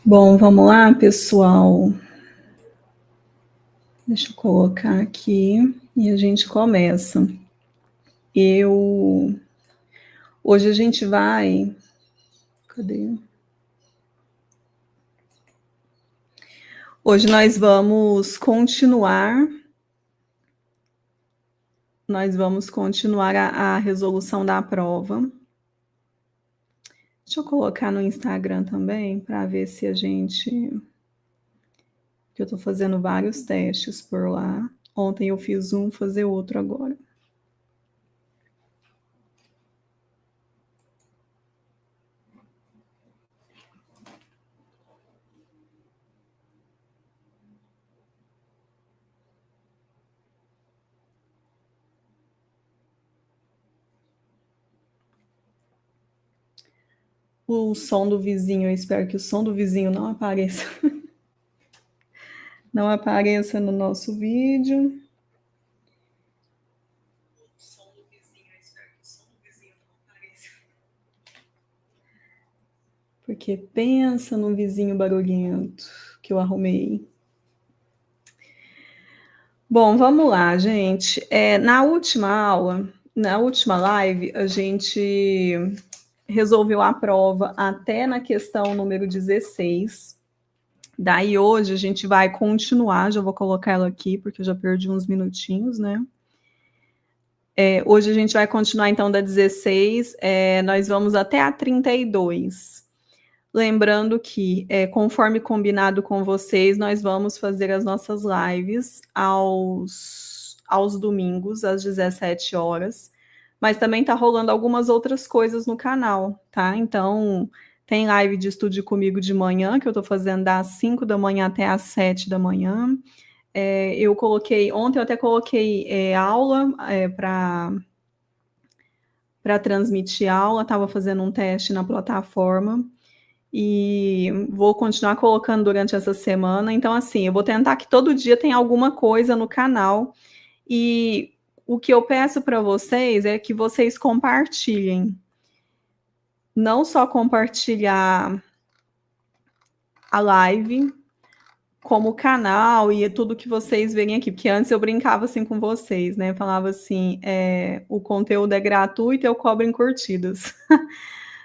Bom, vamos lá, pessoal. Deixa eu colocar aqui e a gente começa. Hoje a gente vai. Cadê? Hoje nós vamos continuar. A resolução da prova. Deixa eu colocar no Instagram também para ver se a gente. Que eu estou fazendo vários testes por lá. Ontem eu fiz um, fazer outro agora. O som do vizinho, eu espero que o som do vizinho não apareça. Não apareça no nosso vídeo. Porque pensa num vizinho barulhento que eu arrumei. Bom, vamos lá, gente. Na última live, a gente resolveu a prova até na questão número 16. Daí hoje a gente vai continuar, já vou colocar ela aqui, porque eu já perdi uns minutinhos, né? Hoje a gente vai continuar, então, da 16, nós vamos até a 32. Lembrando que, conforme combinado com vocês, nós vamos fazer as nossas lives aos domingos, às 17 horas. Mas também tá rolando algumas outras coisas no canal, tá? Então, tem live de estudo comigo de manhã, que eu tô fazendo das 5 da manhã até às 7 da manhã. Ontem eu até coloquei aula para transmitir aula, estava fazendo um teste na plataforma e vou continuar colocando durante essa semana. Então, assim, eu vou tentar que todo dia tenha alguma coisa no canal. E o que eu peço para vocês é que vocês compartilhem. Não só compartilhar a live, como o canal e tudo que vocês verem aqui. Porque antes eu brincava assim com vocês, né? Falava assim, o conteúdo é gratuito, eu cobro em curtidas.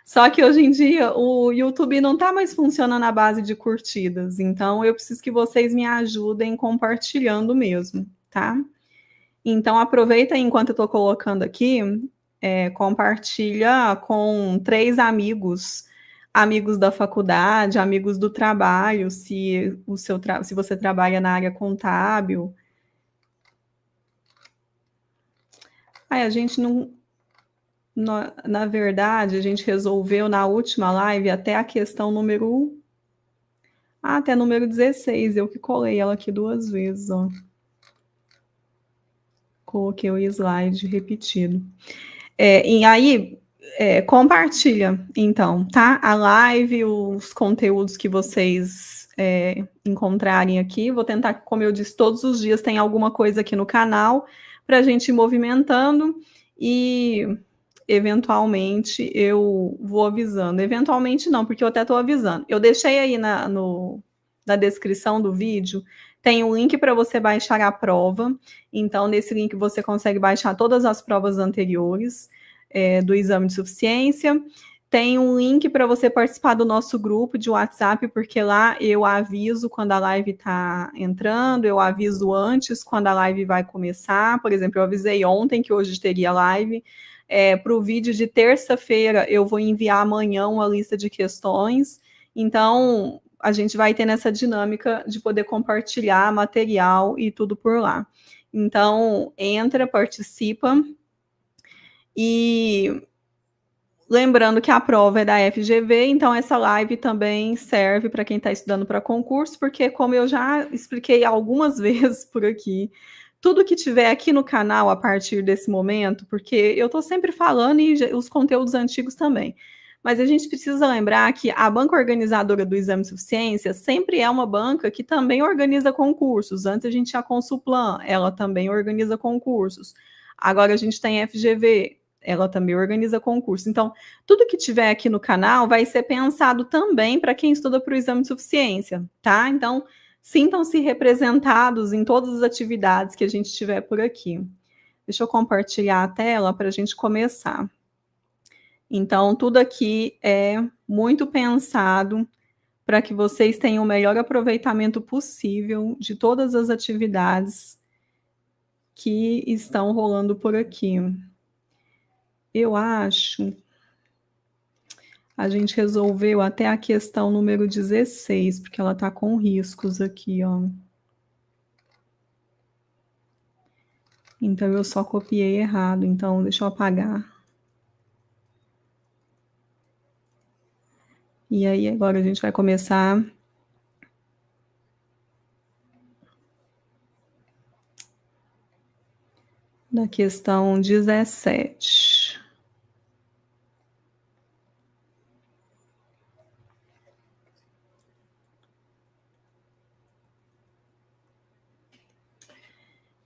Só que hoje em dia o YouTube não está mais funcionando à base de curtidas, então eu preciso que vocês me ajudem compartilhando mesmo, tá? Então aproveita enquanto eu estou colocando aqui, compartilha com 3 amigos da faculdade, amigos do trabalho, se você trabalha na área contábil. A gente não. Na verdade, a gente resolveu na última live até a questão número. Até número 16, eu que colei ela aqui 2 vezes, ó. Coloquei o slide repetido. E aí, compartilha, então, tá? A live, os conteúdos que vocês encontrarem aqui. Vou tentar, como eu disse, todos os dias tem alguma coisa aqui no canal para a gente ir movimentando e eventualmente eu vou avisando. Eventualmente não, porque eu até estou avisando. Eu deixei aí na descrição do vídeo, tem um link para você baixar a prova. Então, nesse link você consegue baixar todas as provas anteriores do exame de suficiência. Tem um link para você participar do nosso grupo de WhatsApp, porque lá eu aviso quando a live está entrando, eu aviso antes quando a live vai começar. Por exemplo, eu avisei ontem que hoje teria live. Para o vídeo de terça-feira, eu vou enviar amanhã uma lista de questões. Então, a gente vai ter nessa dinâmica de poder compartilhar material e tudo por lá. Então, entra, participa. E lembrando que a prova é da FGV, então essa live também serve para quem está estudando para concurso, porque como eu já expliquei algumas vezes por aqui, tudo que tiver aqui no canal a partir desse momento, porque eu estou sempre falando e os conteúdos antigos também, mas a gente precisa lembrar que a banca organizadora do exame de suficiência sempre é uma banca que também organiza concursos. Antes a gente tinha a Consulplan, ela também organiza concursos. Agora a gente tem FGV, ela também organiza concurso. Então, tudo que tiver aqui no canal vai ser pensado também para quem estuda para o exame de suficiência, tá? Então, sintam-se representados em todas as atividades que a gente tiver por aqui. Deixa eu compartilhar a tela para a gente começar. Então, tudo aqui é muito pensado para que vocês tenham o melhor aproveitamento possível de todas as atividades que estão rolando por aqui. Eu acho... A gente resolveu até a questão número 16, porque ela está com riscos aqui, ó. Então, eu só copiei errado, então deixa eu apagar. E aí, agora a gente vai começar da questão 17.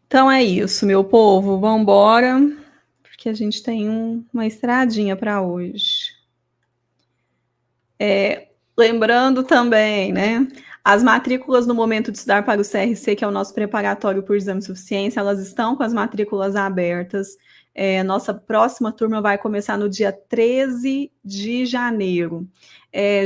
Então é isso, meu povo, vamos embora, porque a gente tem uma estradinha para hoje. Lembrando também, né, as matrículas no momento de estudar para o CRC, que é o nosso preparatório por exame de suficiência, elas estão com as matrículas abertas. Nossa próxima turma vai começar no dia 13 de janeiro,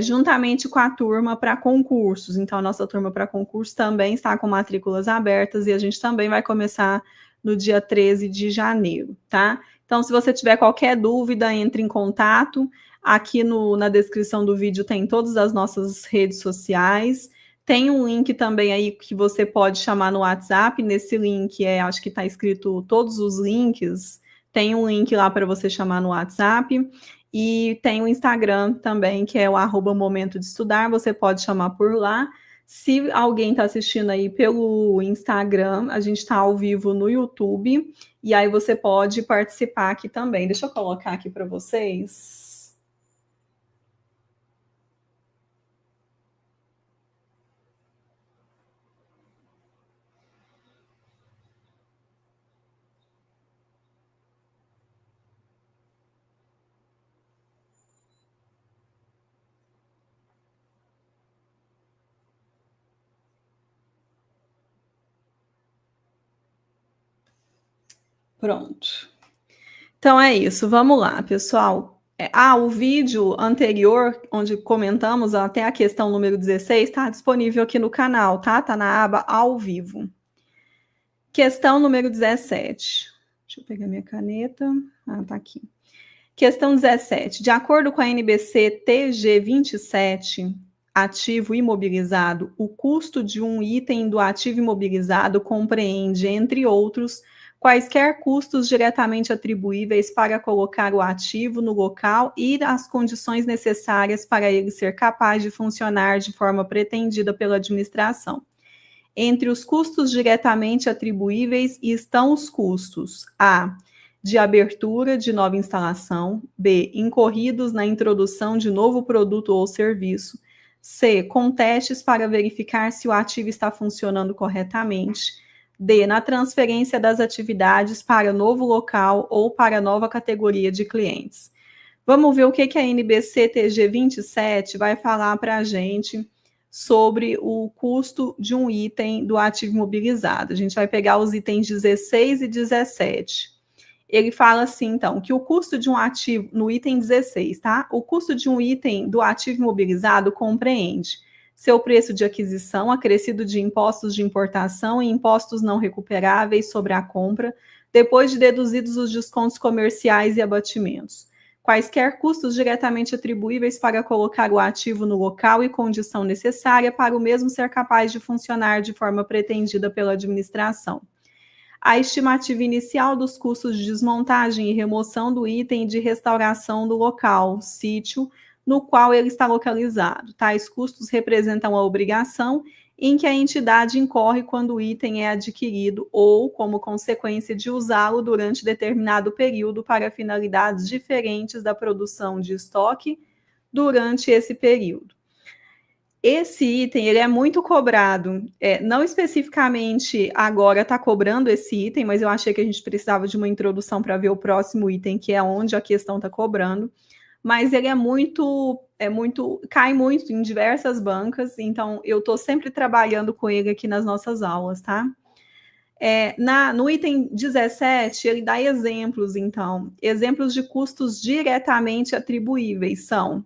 juntamente com a turma para concursos. Então, a nossa turma para concursos também está com matrículas abertas e a gente também vai começar no dia 13 de janeiro, tá? Então, se você tiver qualquer dúvida, entre em contato. Aqui na descrição do vídeo tem todas as nossas redes sociais. Tem um link também aí que você pode chamar no WhatsApp. Nesse link, acho que está escrito todos os links. Tem um link lá para você chamar no WhatsApp. E tem o Instagram também, que é o @momento de estudar. Você pode chamar por lá. Se alguém está assistindo aí pelo Instagram, a gente está ao vivo no YouTube. E aí você pode participar aqui também. Deixa eu colocar aqui para vocês. Pronto. Então é isso, vamos lá, pessoal. O vídeo anterior, onde comentamos até a questão número 16, está disponível aqui no canal, tá? Tá na aba ao vivo. Questão número 17. Deixa eu pegar minha caneta. Tá aqui. Questão 17. De acordo com a NBC TG 27, ativo imobilizado, o custo de um item do ativo imobilizado compreende, entre outros, quaisquer custos diretamente atribuíveis para colocar o ativo no local e as condições necessárias para ele ser capaz de funcionar de forma pretendida pela administração. Entre os custos diretamente atribuíveis estão os custos: a. de abertura de nova instalação, b. incorridos na introdução de novo produto ou serviço, c. com testes para verificar se o ativo está funcionando corretamente, d. na transferência das atividades para novo local ou para nova categoria de clientes. Vamos ver o que a NBC TG 27 vai falar para a gente sobre o custo de um item do ativo imobilizado. A gente vai pegar os itens 16 e 17. Ele fala assim, então, que o custo de um ativo, no item 16, tá? O custo de um item do ativo imobilizado compreende seu preço de aquisição, acrescido de impostos de importação e impostos não recuperáveis sobre a compra, depois de deduzidos os descontos comerciais e abatimentos. Quaisquer custos diretamente atribuíveis para colocar o ativo no local e condição necessária para o mesmo ser capaz de funcionar de forma pretendida pela administração. A estimativa inicial dos custos de desmontagem e remoção do item de restauração do local, sítio, no qual ele está localizado. Tais custos representam a obrigação em que a entidade incorre quando o item é adquirido ou como consequência de usá-lo durante determinado período para finalidades diferentes da produção de estoque durante esse período. esse item, ele é muito cobrado. Não especificamente agora está cobrando esse item, mas eu achei que a gente precisava de uma introdução para ver o próximo item, que é onde a questão está cobrando. Mas ele cai muito em diversas bancas, então eu estou sempre trabalhando com ele aqui nas nossas aulas, tá? No item 17, ele dá exemplos, então. Exemplos de custos diretamente atribuíveis são: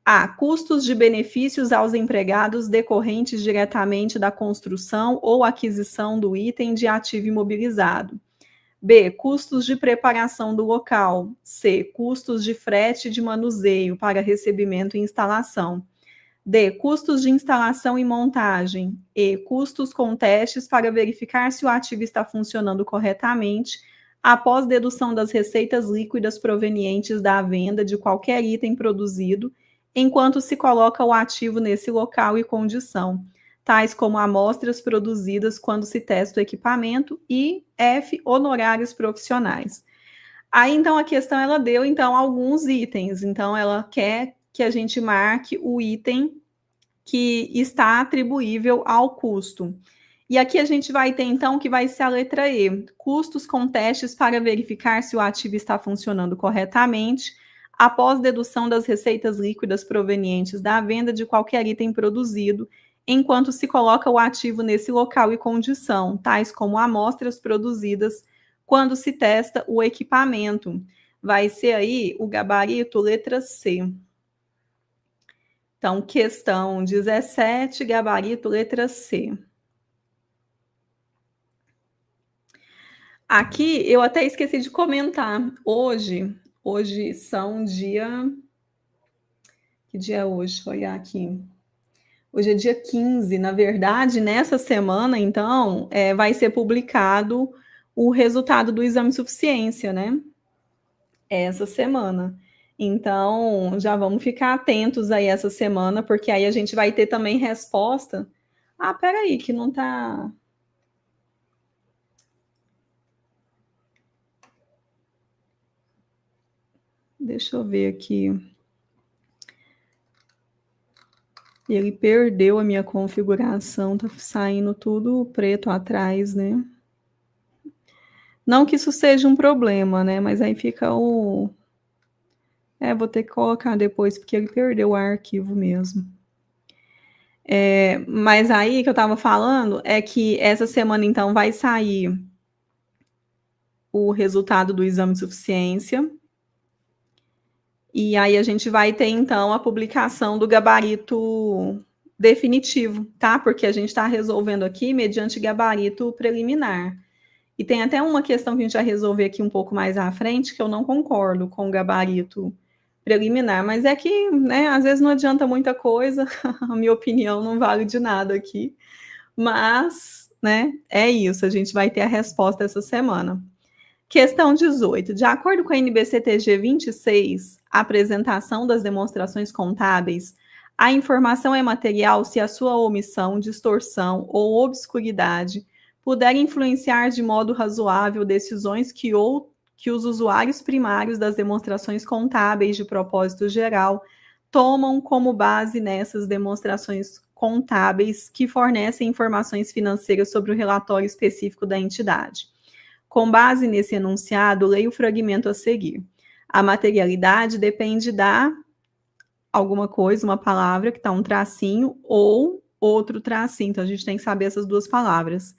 A. Custos de benefícios aos empregados decorrentes diretamente da construção ou aquisição do item de ativo imobilizado. B. Custos de preparação do local. C. Custos de frete de manuseio para recebimento e instalação. D. Custos de instalação e montagem. E. Custos com testes para verificar se o ativo está funcionando corretamente após dedução das receitas líquidas provenientes da venda de qualquer item produzido enquanto se coloca o ativo nesse local e condição, tais como amostras produzidas quando se testa o equipamento e F, honorários profissionais. Aí, então, a questão, ela deu, então, alguns itens. Então, ela quer que a gente marque o item que está atribuível ao custo. E aqui a gente vai ter, então, que vai ser a letra E. Custos com testes para verificar se o ativo está funcionando corretamente, após dedução das receitas líquidas provenientes da venda de qualquer item produzido, enquanto se coloca o ativo nesse local e condição, tais como amostras produzidas quando se testa o equipamento. Vai ser aí o gabarito letra C. Então, questão 17, gabarito letra C. Aqui eu até esqueci de comentar. Hoje são dia... Que dia é hoje? Deixa eu olhar aqui. Hoje é dia 15. Na verdade, nessa semana, então, vai ser publicado o resultado do exame de suficiência, né? Essa semana. Então, já vamos ficar atentos aí essa semana, porque aí a gente vai ter também resposta. Ah, peraí, que não tá... Deixa eu ver aqui. Ele perdeu a minha configuração, tá saindo tudo preto atrás, né? Não que isso seja um problema, né? Mas aí fica o... vou ter que colocar depois, porque ele perdeu o arquivo mesmo. Mas aí que eu tava falando é que essa semana, então, vai sair o resultado do exame de suficiência. E aí a gente vai ter, então, a publicação do gabarito definitivo, tá? Porque a gente está resolvendo aqui mediante gabarito preliminar. E tem até uma questão que a gente vai resolver aqui um pouco mais à frente, que eu não concordo com o gabarito preliminar, mas é que, né, às vezes não adianta muita coisa, a minha opinião não vale de nada aqui, mas, né, é isso, a gente vai ter a resposta essa semana. Questão 18. De acordo com a NBCTG 26, a apresentação das demonstrações contábeis, a informação é material se a sua omissão, distorção ou obscuridade puder influenciar de modo razoável decisões que os usuários primários das demonstrações contábeis de propósito geral tomam como base nessas demonstrações contábeis que fornecem informações financeiras sobre o relatório específico da entidade. Com base nesse enunciado, leia o fragmento a seguir. A materialidade depende da alguma coisa, uma palavra que está um tracinho ou outro tracinho. Então, a gente tem que saber essas duas palavras.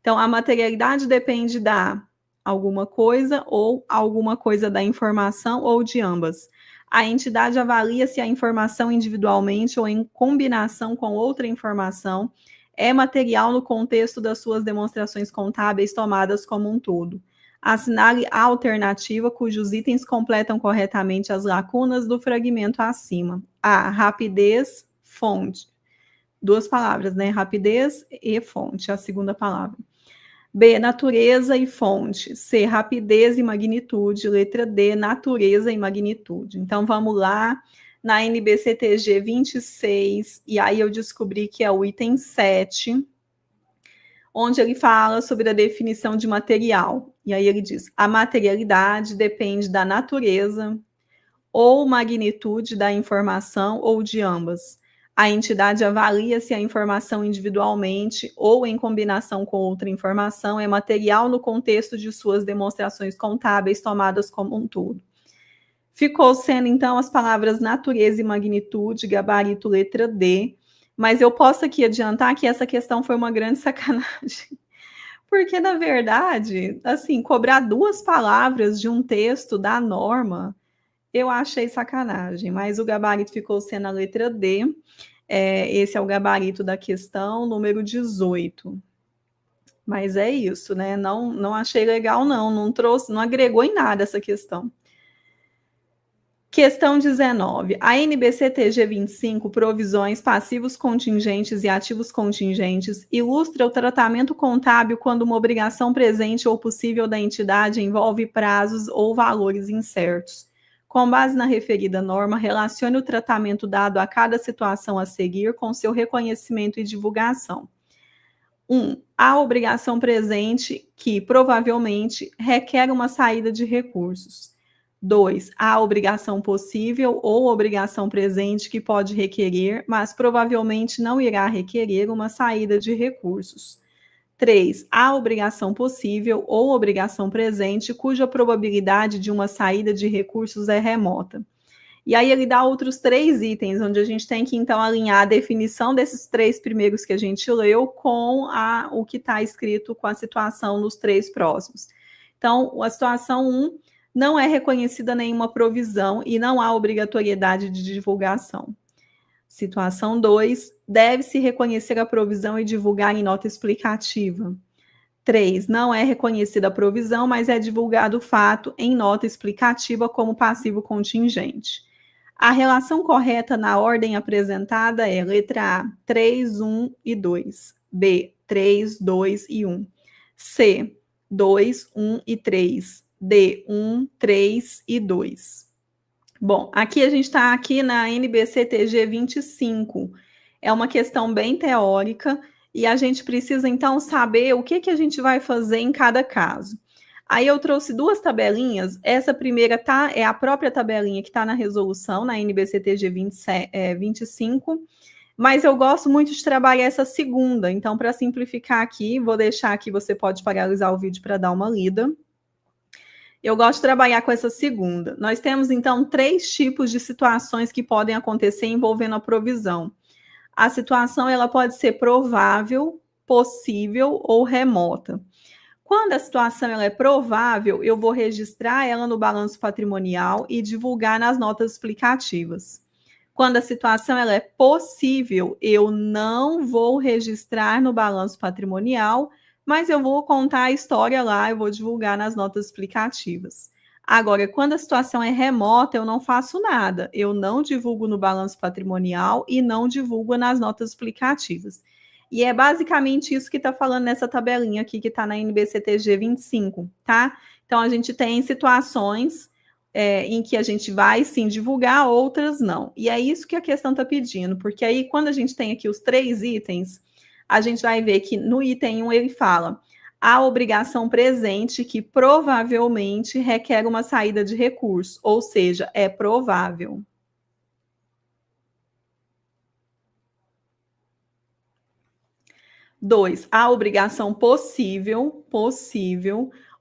Então, a materialidade depende da alguma coisa ou alguma coisa da informação ou de ambas. A entidade avalia se a informação individualmente ou em combinação com outra informação é material no contexto das suas demonstrações contábeis tomadas como um todo. Assinale a alternativa cujos itens completam corretamente as lacunas do fragmento acima. A. Rapidez, fonte. Duas palavras, né? Rapidez e fonte, a segunda palavra. B. Natureza e fonte. C. Rapidez e magnitude. Letra D. Natureza e magnitude. Então, vamos lá. Na NBCTG 26, e aí eu descobri que é o item 7, onde ele fala sobre a definição de material. E aí ele diz: a materialidade depende da natureza ou magnitude da informação ou de ambas. A entidade avalia se a informação individualmente ou em combinação com outra informação é material no contexto de suas demonstrações contábeis tomadas como um todo. Ficou sendo, então, as palavras natureza e magnitude, gabarito, letra D, mas eu posso aqui adiantar que essa questão foi uma grande sacanagem. Porque, na verdade, assim, cobrar 2 palavras de um texto da norma, eu achei sacanagem, mas o gabarito ficou sendo a letra D. Esse é o gabarito da questão número 18. Mas é isso, né? Não achei legal, não trouxe, não agregou em nada essa questão. Questão 19. A NBCTG 25, provisões, passivos contingentes e ativos contingentes, ilustra o tratamento contábil quando uma obrigação presente ou possível da entidade envolve prazos ou valores incertos. Com base na referida norma, relacione o tratamento dado a cada situação a seguir com seu reconhecimento e divulgação. 1. A obrigação presente que, provavelmente, requer uma saída de recursos. 2. A obrigação possível ou obrigação presente que pode requerer, mas provavelmente não irá requerer uma saída de recursos. 3. A obrigação possível ou obrigação presente cuja probabilidade de uma saída de recursos é remota. E aí ele dá outros 3 itens, onde a gente tem que, então, alinhar a definição desses 3 primeiros que a gente leu com o que está escrito com a situação nos 3 próximos. Então, a situação 1, não é reconhecida nenhuma provisão e não há obrigatoriedade de divulgação. Situação 2, deve-se reconhecer a provisão e divulgar em nota explicativa. 3, não é reconhecida a provisão, mas é divulgado o fato em nota explicativa como passivo contingente. A relação correta na ordem apresentada é letra A, 3, 1 e 2. B, 3, 2 e 1. C, 2, 1 e 3. D, 1, 3 e 2. Bom, aqui a gente está aqui na NBCTG 25. É uma questão bem teórica e a gente precisa, então, saber o que a gente vai fazer em cada caso. Aí eu trouxe 2 tabelinhas. Essa primeira é a própria tabelinha que está na resolução, na NBCTG 25, mas eu gosto muito de trabalhar essa segunda. Então, para simplificar aqui, vou deixar aqui, você pode paralisar o vídeo para dar uma lida. Eu gosto de trabalhar com essa segunda. Nós temos, então, 3 tipos de situações que podem acontecer envolvendo a provisão. A situação ela pode ser provável, possível ou remota. Quando a situação ela é provável, eu vou registrar ela no balanço patrimonial e divulgar nas notas explicativas. Quando a situação ela é possível, eu não vou registrar no balanço patrimonial, mas eu vou contar a história lá, eu vou divulgar nas notas explicativas. Agora, quando a situação é remota, eu não faço nada. Eu não divulgo no balanço patrimonial e não divulgo nas notas explicativas. E é basicamente isso que está falando nessa tabelinha aqui, que está na NBCTG 25, tá? Então, a gente tem situações em que a gente vai, sim, divulgar, outras não. E é isso que a questão está pedindo, porque aí, quando a gente tem aqui os 3 itens, a gente vai ver que no item 1 ele fala a obrigação presente que provavelmente requer uma saída de recurso, ou seja, é provável. Dois, a obrigação possível,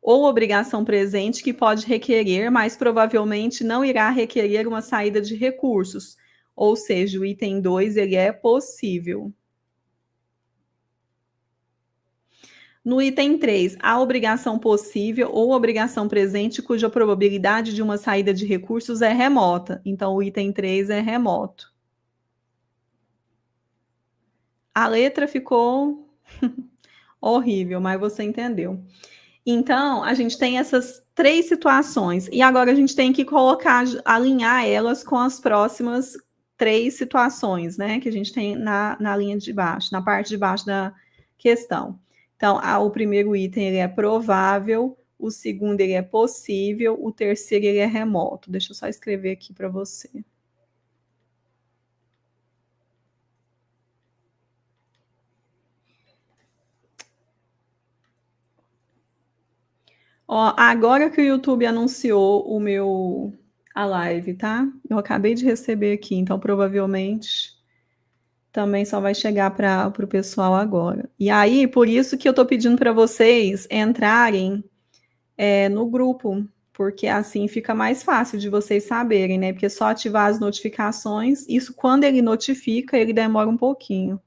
ou obrigação presente que pode requerer, mas provavelmente não irá requerer uma saída de recursos, ou seja, o item 2 ele é possível. No item 3, a obrigação possível ou obrigação presente cuja probabilidade de uma saída de recursos é remota. Então, o item 3 é remoto. A letra ficou horrível, mas você entendeu. Então, a gente tem essas 3 situações. E agora a gente tem que alinhar elas com as próximas 3 situações, né? Que a gente tem na linha de baixo, na parte de baixo da questão. Então, o primeiro item ele é provável, o segundo ele é possível, o terceiro ele é remoto. Deixa eu só escrever aqui para você. Ó, agora que o YouTube anunciou a live, tá? Eu acabei de receber aqui, então provavelmente Também só vai chegar para o pessoal agora. E aí, por isso que eu estou pedindo para vocês entrarem no grupo, porque assim fica mais fácil de vocês saberem, né? Porque só ativar as notificações, isso quando ele notifica, ele demora um pouquinho.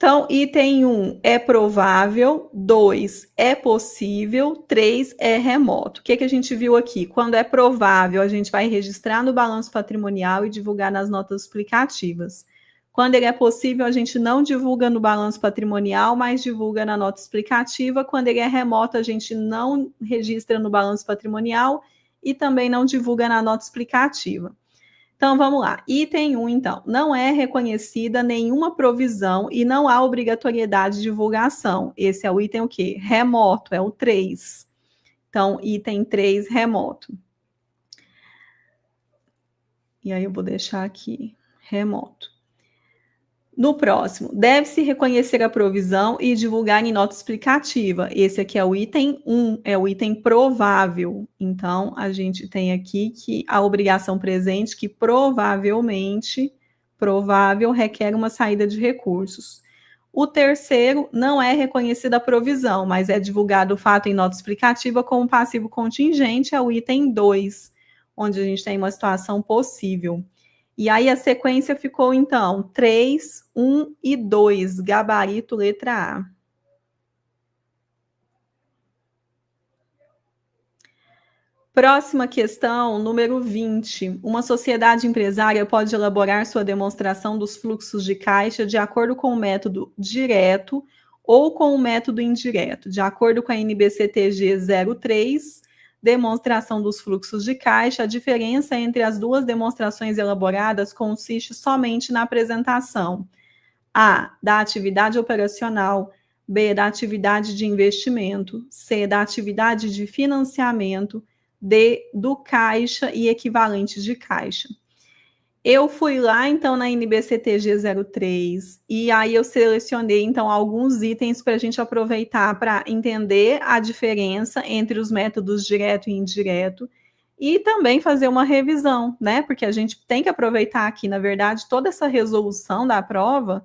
Então, item 1 é provável, 2 é possível, 3 é remoto. O que a gente viu aqui? Quando é provável, a gente vai registrar no balanço patrimonial e divulgar nas notas explicativas. Quando ele é possível, a gente não divulga no balanço patrimonial, mas divulga na nota explicativa. Quando ele é remoto, a gente não registra no balanço patrimonial e também não divulga na nota explicativa. Então, vamos lá. Item 1, então. Não é reconhecida nenhuma provisão e não há obrigatoriedade de divulgação. Esse é o item o quê? Remoto, é o 3. Então, item 3, remoto. E aí eu vou deixar aqui, remoto. No próximo, deve-se reconhecer a provisão e divulgar em nota explicativa. Esse aqui é o item 1, é o item provável. Então, a gente tem aqui que a obrigação presente, que provavelmente, provável, requer uma saída de recursos. O terceiro, não é reconhecida a provisão, mas é divulgado o fato em nota explicativa como passivo contingente, é o item 2, onde a gente tem uma situação possível. E aí a sequência ficou, então, 3, 1 e 2, gabarito letra A. Próxima questão, número 20. Uma sociedade empresária pode elaborar sua demonstração dos fluxos de caixa de acordo com o método direto ou com o método indireto. De acordo com a NBCTG 03, demonstração dos fluxos de caixa, a diferença entre as duas demonstrações elaboradas consiste somente na apresentação A, da atividade operacional, B, da atividade de investimento, C, da atividade de financiamento, D, do caixa e equivalentes de caixa. Eu fui lá, então, na NBCTG 03, e aí eu selecionei, então, alguns itens para a gente aproveitar para entender a diferença entre os métodos direto e indireto, e também fazer uma revisão, né? Porque a gente tem que aproveitar aqui, na verdade, toda essa resolução da prova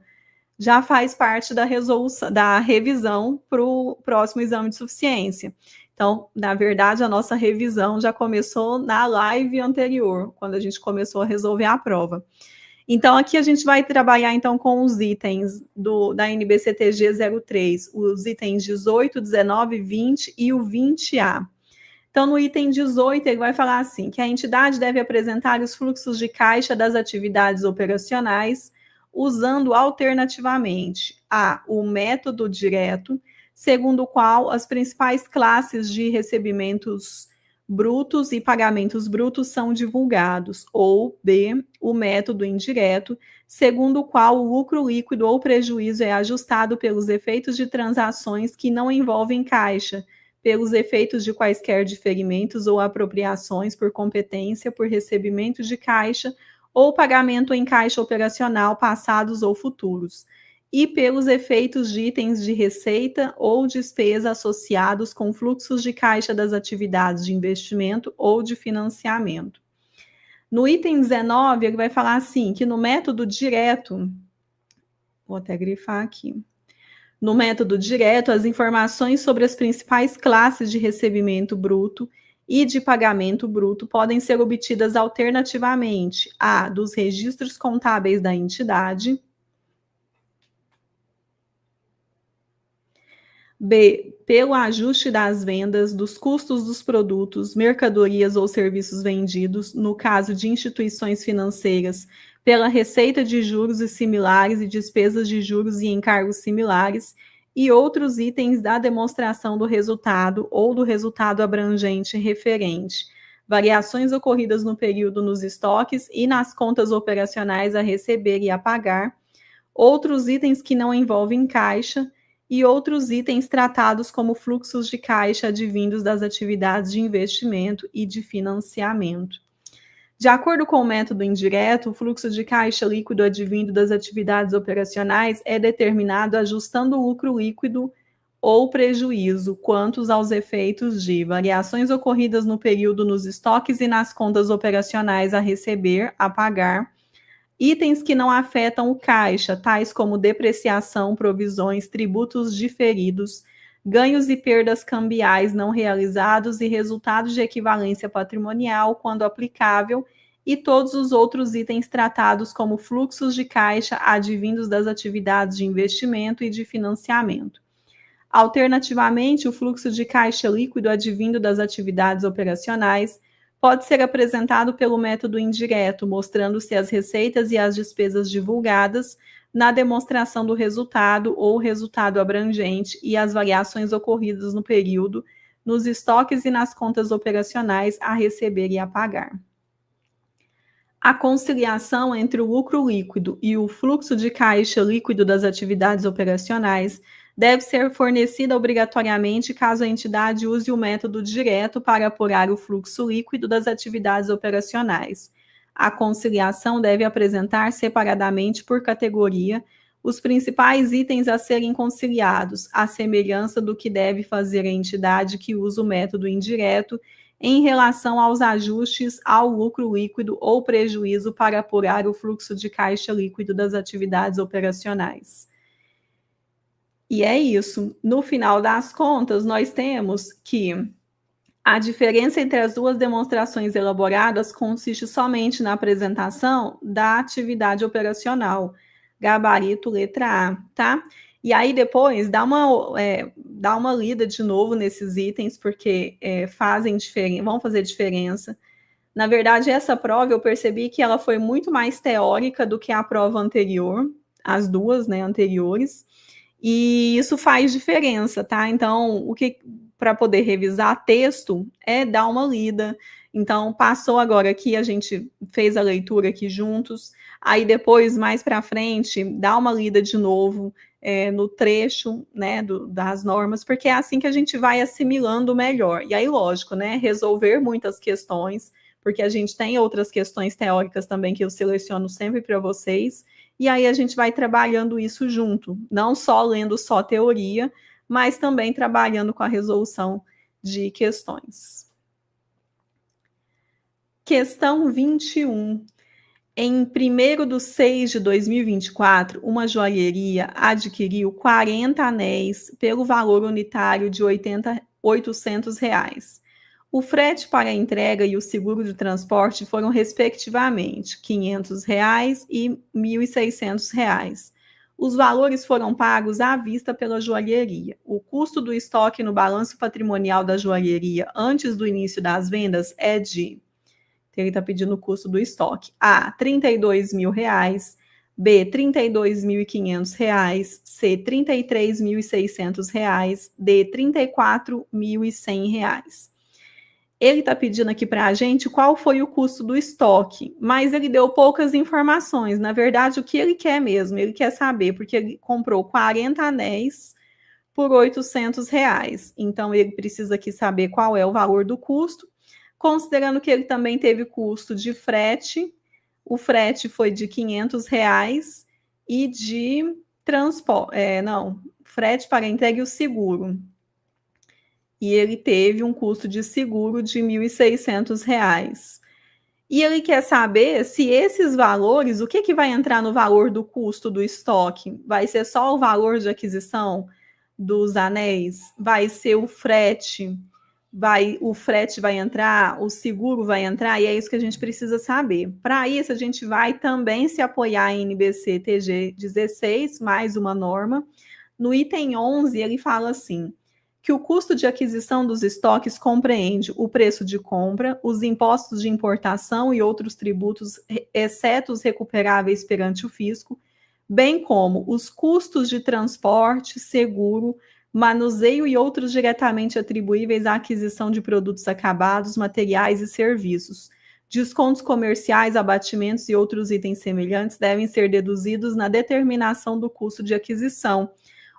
já faz parte da resolução, da revisão para o próximo exame de suficiência. Então, na verdade, a nossa revisão já começou na live anterior, quando a gente começou a resolver a prova. Então, aqui a gente vai trabalhar, então, com os itens da NBCTG 03, os itens 18, 19, 20 e o 20A. Então, no item 18, ele vai falar assim, que a entidade deve apresentar os fluxos de caixa das atividades operacionais, usando alternativamente A, o método direto, segundo o qual as principais classes de recebimentos brutos e pagamentos brutos são divulgados, ou B, o método indireto, segundo o qual o lucro líquido ou prejuízo é ajustado pelos efeitos de transações que não envolvem caixa, pelos efeitos de quaisquer diferimentos ou apropriações por competência, por recebimento de caixa ou pagamento em caixa operacional passados ou futuros, e pelos efeitos de itens de receita ou despesa associados com fluxos de caixa das atividades de investimento ou de financiamento. No item 19, ele vai falar assim, que no método direto, vou até grifar aqui, no método direto, as informações sobre as principais classes de recebimento bruto e de pagamento bruto podem ser obtidas alternativamente a, dos registros contábeis da entidade, B, pelo ajuste das vendas, dos custos dos produtos, mercadorias ou serviços vendidos, no caso de instituições financeiras, pela receita de juros e similares e despesas de juros e encargos similares, e outros itens da demonstração do resultado ou do resultado abrangente referente. Variações ocorridas no período nos estoques e nas contas operacionais a receber e a pagar, outros itens que não envolvem caixa, e outros itens tratados como fluxos de caixa advindos das atividades de investimento e de financiamento. De acordo com o método indireto, o fluxo de caixa líquido advindo das atividades operacionais é determinado ajustando o lucro líquido ou prejuízo, quantos aos efeitos de variações ocorridas no período nos estoques e nas contas operacionais a receber, a pagar, Itens que não afetam o caixa, tais como depreciação, provisões, tributos diferidos, ganhos e perdas cambiais não realizados e resultados de equivalência patrimonial, quando aplicável, e todos os outros itens tratados como fluxos de caixa advindos das atividades de investimento e de financiamento. Alternativamente, o fluxo de caixa líquido advindo das atividades operacionais pode ser apresentado pelo método indireto, mostrando-se as receitas e as despesas divulgadas na demonstração do resultado ou resultado abrangente e as variações ocorridas no período, nos estoques e nas contas operacionais a receber e a pagar. A conciliação entre o lucro líquido e o fluxo de caixa líquido das atividades operacionais deve ser fornecida obrigatoriamente caso a entidade use o método direto para apurar o fluxo líquido das atividades operacionais. A conciliação deve apresentar separadamente por categoria os principais itens a serem conciliados, à semelhança do que deve fazer a entidade que usa o método indireto em relação aos ajustes ao lucro líquido ou prejuízo para apurar o fluxo de caixa líquido das atividades operacionais. E é isso. No final das contas, nós temos que a diferença entre as duas demonstrações elaboradas consiste somente na apresentação da atividade operacional, gabarito letra A, tá? E aí depois dá uma lida de novo nesses itens, porque vão fazer diferença. Na verdade, essa prova eu percebi que ela foi muito mais teórica do que a prova anterior, as duas, né, anteriores. E isso faz diferença, tá? Então, para poder revisar texto é dar uma lida. Então, passou agora aqui, a gente fez a leitura aqui juntos. Aí depois, mais para frente, dá uma lida de novo no trecho, né, das normas, porque é assim que a gente vai assimilando melhor. E aí, lógico, né, resolver muitas questões, porque a gente tem outras questões teóricas também que eu seleciono sempre para vocês. E aí a gente vai trabalhando isso junto, não só lendo só teoria, mas também trabalhando com a resolução de questões. Questão 21. Em 1º de 6 de 2024, uma joalheria adquiriu 40 anéis pelo valor unitário de R$ 800. O frete para a entrega e o seguro de transporte foram, respectivamente, R$ 500 e R$ 1.600. Os valores foram pagos à vista pela joalheria. O custo do estoque no balanço patrimonial da joalheria antes do início das vendas é de... Ele está pedindo o custo do estoque. A, R$ 32.000. B, R$ 32.500. C, R$ 33.600. D, R$ 34.100. Ele está pedindo aqui para a gente qual foi o custo do estoque, mas ele deu poucas informações. Na verdade, o que ele quer mesmo? Ele quer saber, porque ele comprou 40 anéis por R$ 800. Então, ele precisa aqui saber qual é o valor do custo, considerando que ele também teve custo de frete. O frete foi de R$ 500 e de transporte... frete para entrega e o seguro. E ele teve um custo de seguro de R$ 1.600. E ele quer saber se esses valores, o que vai entrar no valor do custo do estoque? Vai ser só o valor de aquisição dos anéis? Vai ser o frete? O frete vai entrar? O seguro vai entrar? E é isso que a gente precisa saber. Para isso, a gente vai também se apoiar em NBC TG 16, mais uma norma. No item 11, ele fala assim: que o custo de aquisição dos estoques compreende o preço de compra, os impostos de importação e outros tributos, exceto os recuperáveis perante o fisco, bem como os custos de transporte, seguro, manuseio e outros diretamente atribuíveis à aquisição de produtos acabados, materiais e serviços. Descontos comerciais, abatimentos e outros itens semelhantes devem ser deduzidos na determinação do custo de aquisição.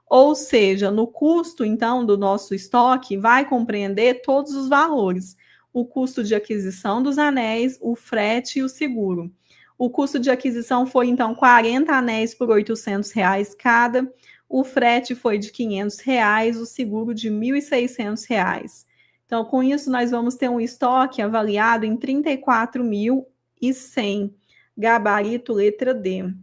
Ou seja, no custo, então, do nosso estoque, vai compreender todos os valores. O custo de aquisição dos anéis, o frete e o seguro. O custo de aquisição foi, então, 40 anéis por R$ 800 cada. O frete foi de R$ 500, o seguro de R$ 1.600. Então, com isso, nós vamos ter um estoque avaliado em R$ 34.100. gabarito letra D.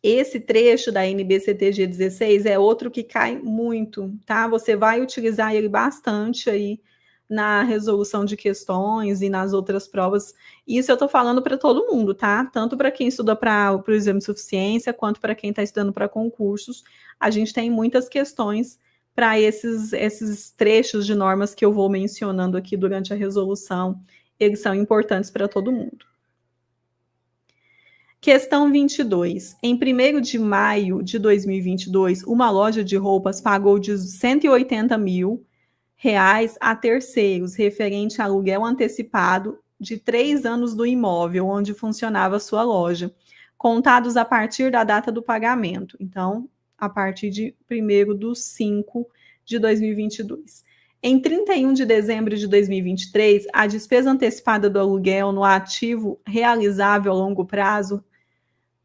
Esse trecho da NBCTG 16 é outro que cai muito, tá? Você vai utilizar ele bastante aí na resolução de questões e nas outras provas. Isso eu estou falando para todo mundo, tá? Tanto para quem estuda para o exame de suficiência, quanto para quem está estudando para concursos. A gente tem muitas questões para esses trechos de normas que eu vou mencionando aqui durante a resolução. Eles são importantes para todo mundo. Questão 22. Em 1º de maio de 2022, uma loja de roupas pagou de 180 mil reais a terceiros, referente a aluguel antecipado de 3 anos do imóvel onde funcionava sua loja, contados a partir da data do pagamento. Então, a partir de 1º de 2022. Em 31 de dezembro de 2023, a despesa antecipada do aluguel no ativo realizável a longo prazo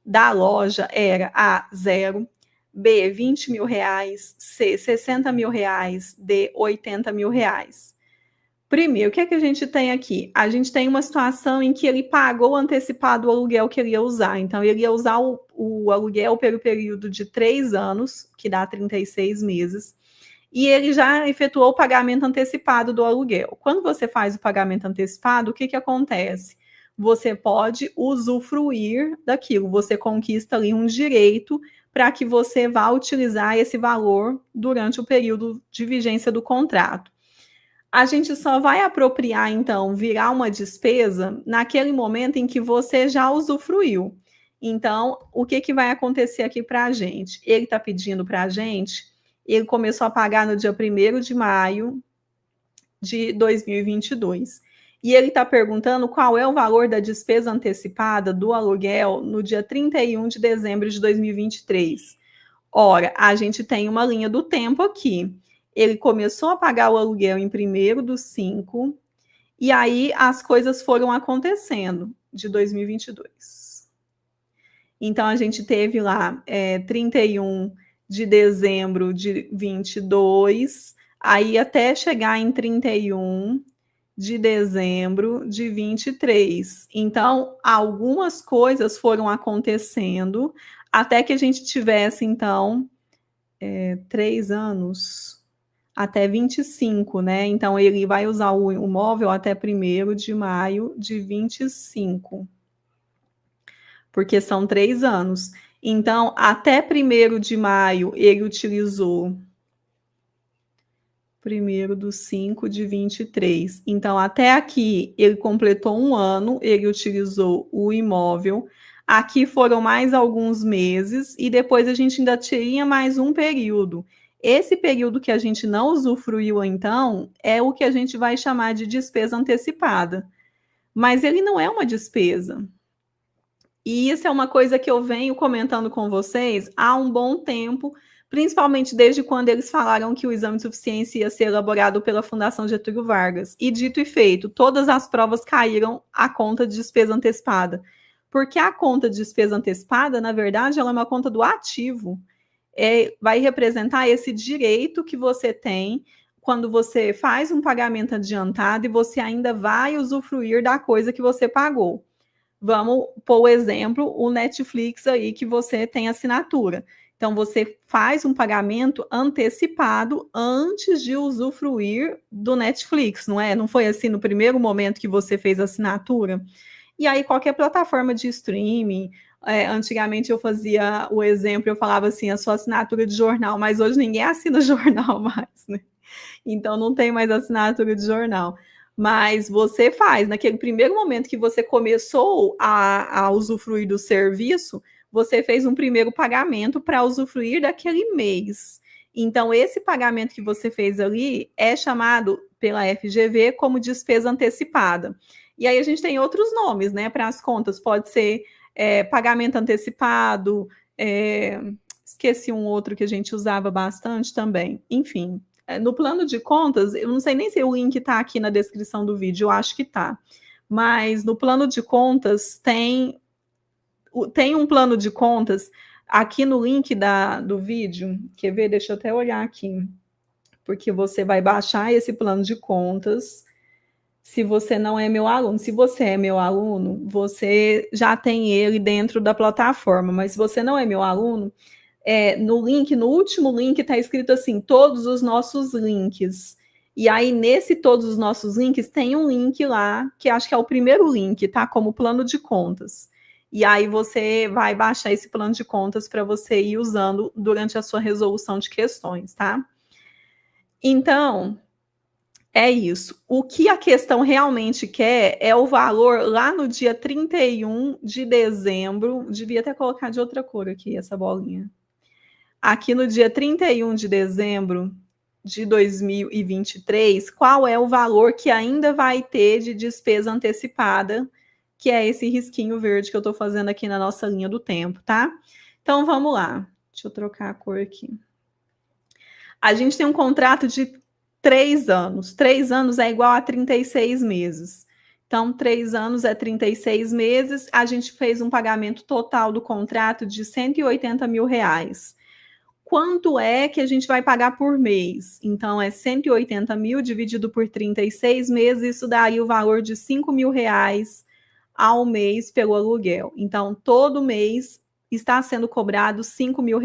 da loja era A, 0, B, 20 mil reais, C, 60 mil reais, D, 80 mil reais. Primeiro, o que é que a gente tem aqui? A gente tem uma situação em que ele pagou antecipado o aluguel que ele ia usar. Então, ele ia usar o aluguel pelo período de 3 anos, que dá 36 meses, e ele já efetuou o pagamento antecipado do aluguel. Quando você faz o pagamento antecipado, o que acontece? Você pode usufruir daquilo, você conquista ali um direito para que você vá utilizar esse valor durante o período de vigência do contrato. A gente só vai apropriar, então, virar uma despesa naquele momento em que você já usufruiu. Então, o que vai acontecer aqui para a gente? Ele está pedindo para a gente, ele começou a pagar no dia 1º de maio de 2022. E ele está perguntando qual é o valor da despesa antecipada do aluguel no dia 31 de dezembro de 2023. Ora, a gente tem uma linha do tempo aqui. Ele começou a pagar o aluguel em 1º/5, e aí as coisas foram acontecendo de 2022. Então, a gente teve lá 31 de dezembro de 22, aí até chegar em 31 de dezembro de 23. Então, algumas coisas foram acontecendo até que a gente tivesse, então, 3 anos, até 25, né? Então, ele vai usar o móvel até 1º de maio de 25, porque são 3 anos. Então, até 1º de maio, ele utilizou 1º/5 de 23. Então, até aqui, ele completou 1 ano, ele utilizou o imóvel. Aqui foram mais alguns meses, e depois a gente ainda tinha mais um período. Esse período que a gente não usufruiu, então, é o que a gente vai chamar de despesa antecipada. Mas ele não é uma despesa. E isso é uma coisa que eu venho comentando com vocês há um bom tempo, principalmente desde quando eles falaram que o exame de suficiência ia ser elaborado pela Fundação Getúlio Vargas. E dito e feito, todas as provas caíram à conta de despesa antecipada. Porque a conta de despesa antecipada, na verdade, ela é uma conta do ativo. Vai representar esse direito que você tem quando você faz um pagamento adiantado e você ainda vai usufruir da coisa que você pagou. Vamos pôr o exemplo, o Netflix aí que você tem assinatura. Então, você faz um pagamento antecipado antes de usufruir do Netflix, não é? Não foi assim no primeiro momento que você fez a assinatura? E aí, qualquer plataforma de streaming, antigamente eu fazia o exemplo, eu falava assim, a sua assinatura de jornal, mas hoje ninguém assina jornal mais, né? Então, não tem mais assinatura de jornal. Mas você faz, naquele primeiro momento que você começou a usufruir do serviço, você fez um primeiro pagamento para usufruir daquele mês. Então, esse pagamento que você fez ali é chamado pela FGV como despesa antecipada. E aí a gente tem outros nomes, né, para as contas. Pode ser pagamento antecipado, esqueci um outro que a gente usava bastante também. Enfim, no plano de contas, eu não sei nem se o link está aqui na descrição do vídeo, eu acho que está. Mas no plano de contas tem um plano de contas aqui no link do vídeo. Quer ver? Deixa eu até olhar aqui. Porque você vai baixar esse plano de contas. Se você não é meu aluno. Se você é meu aluno, você já tem ele dentro da plataforma, mas se você não é meu aluno, no link, no último link está escrito assim, todos os nossos links. E aí, nesse todos os nossos links, tem um link lá, que acho que é o primeiro link, tá? Como plano de contas. E aí você vai baixar esse plano de contas para você ir usando durante a sua resolução de questões, tá? Então, é isso. O que a questão realmente quer é o valor lá no dia 31 de dezembro. Devia até colocar de outra cor aqui, essa bolinha. Aqui no dia 31 de dezembro de 2023, qual é o valor que ainda vai ter de despesa antecipada, que é esse risquinho verde que eu estou fazendo aqui na nossa linha do tempo, tá? Então, vamos lá. Deixa eu trocar a cor aqui. A gente tem um contrato de 3 anos. 3 anos é igual a 36 meses. Então, 3 anos é 36 meses. A gente fez um pagamento total do contrato de R$180 mil. Quanto é que a gente vai pagar por mês? Então, é 180 mil dividido por 36 meses, isso daria o valor de R$5 mil ao mês pelo aluguel. Então, todo mês está sendo cobrado R$5 mil.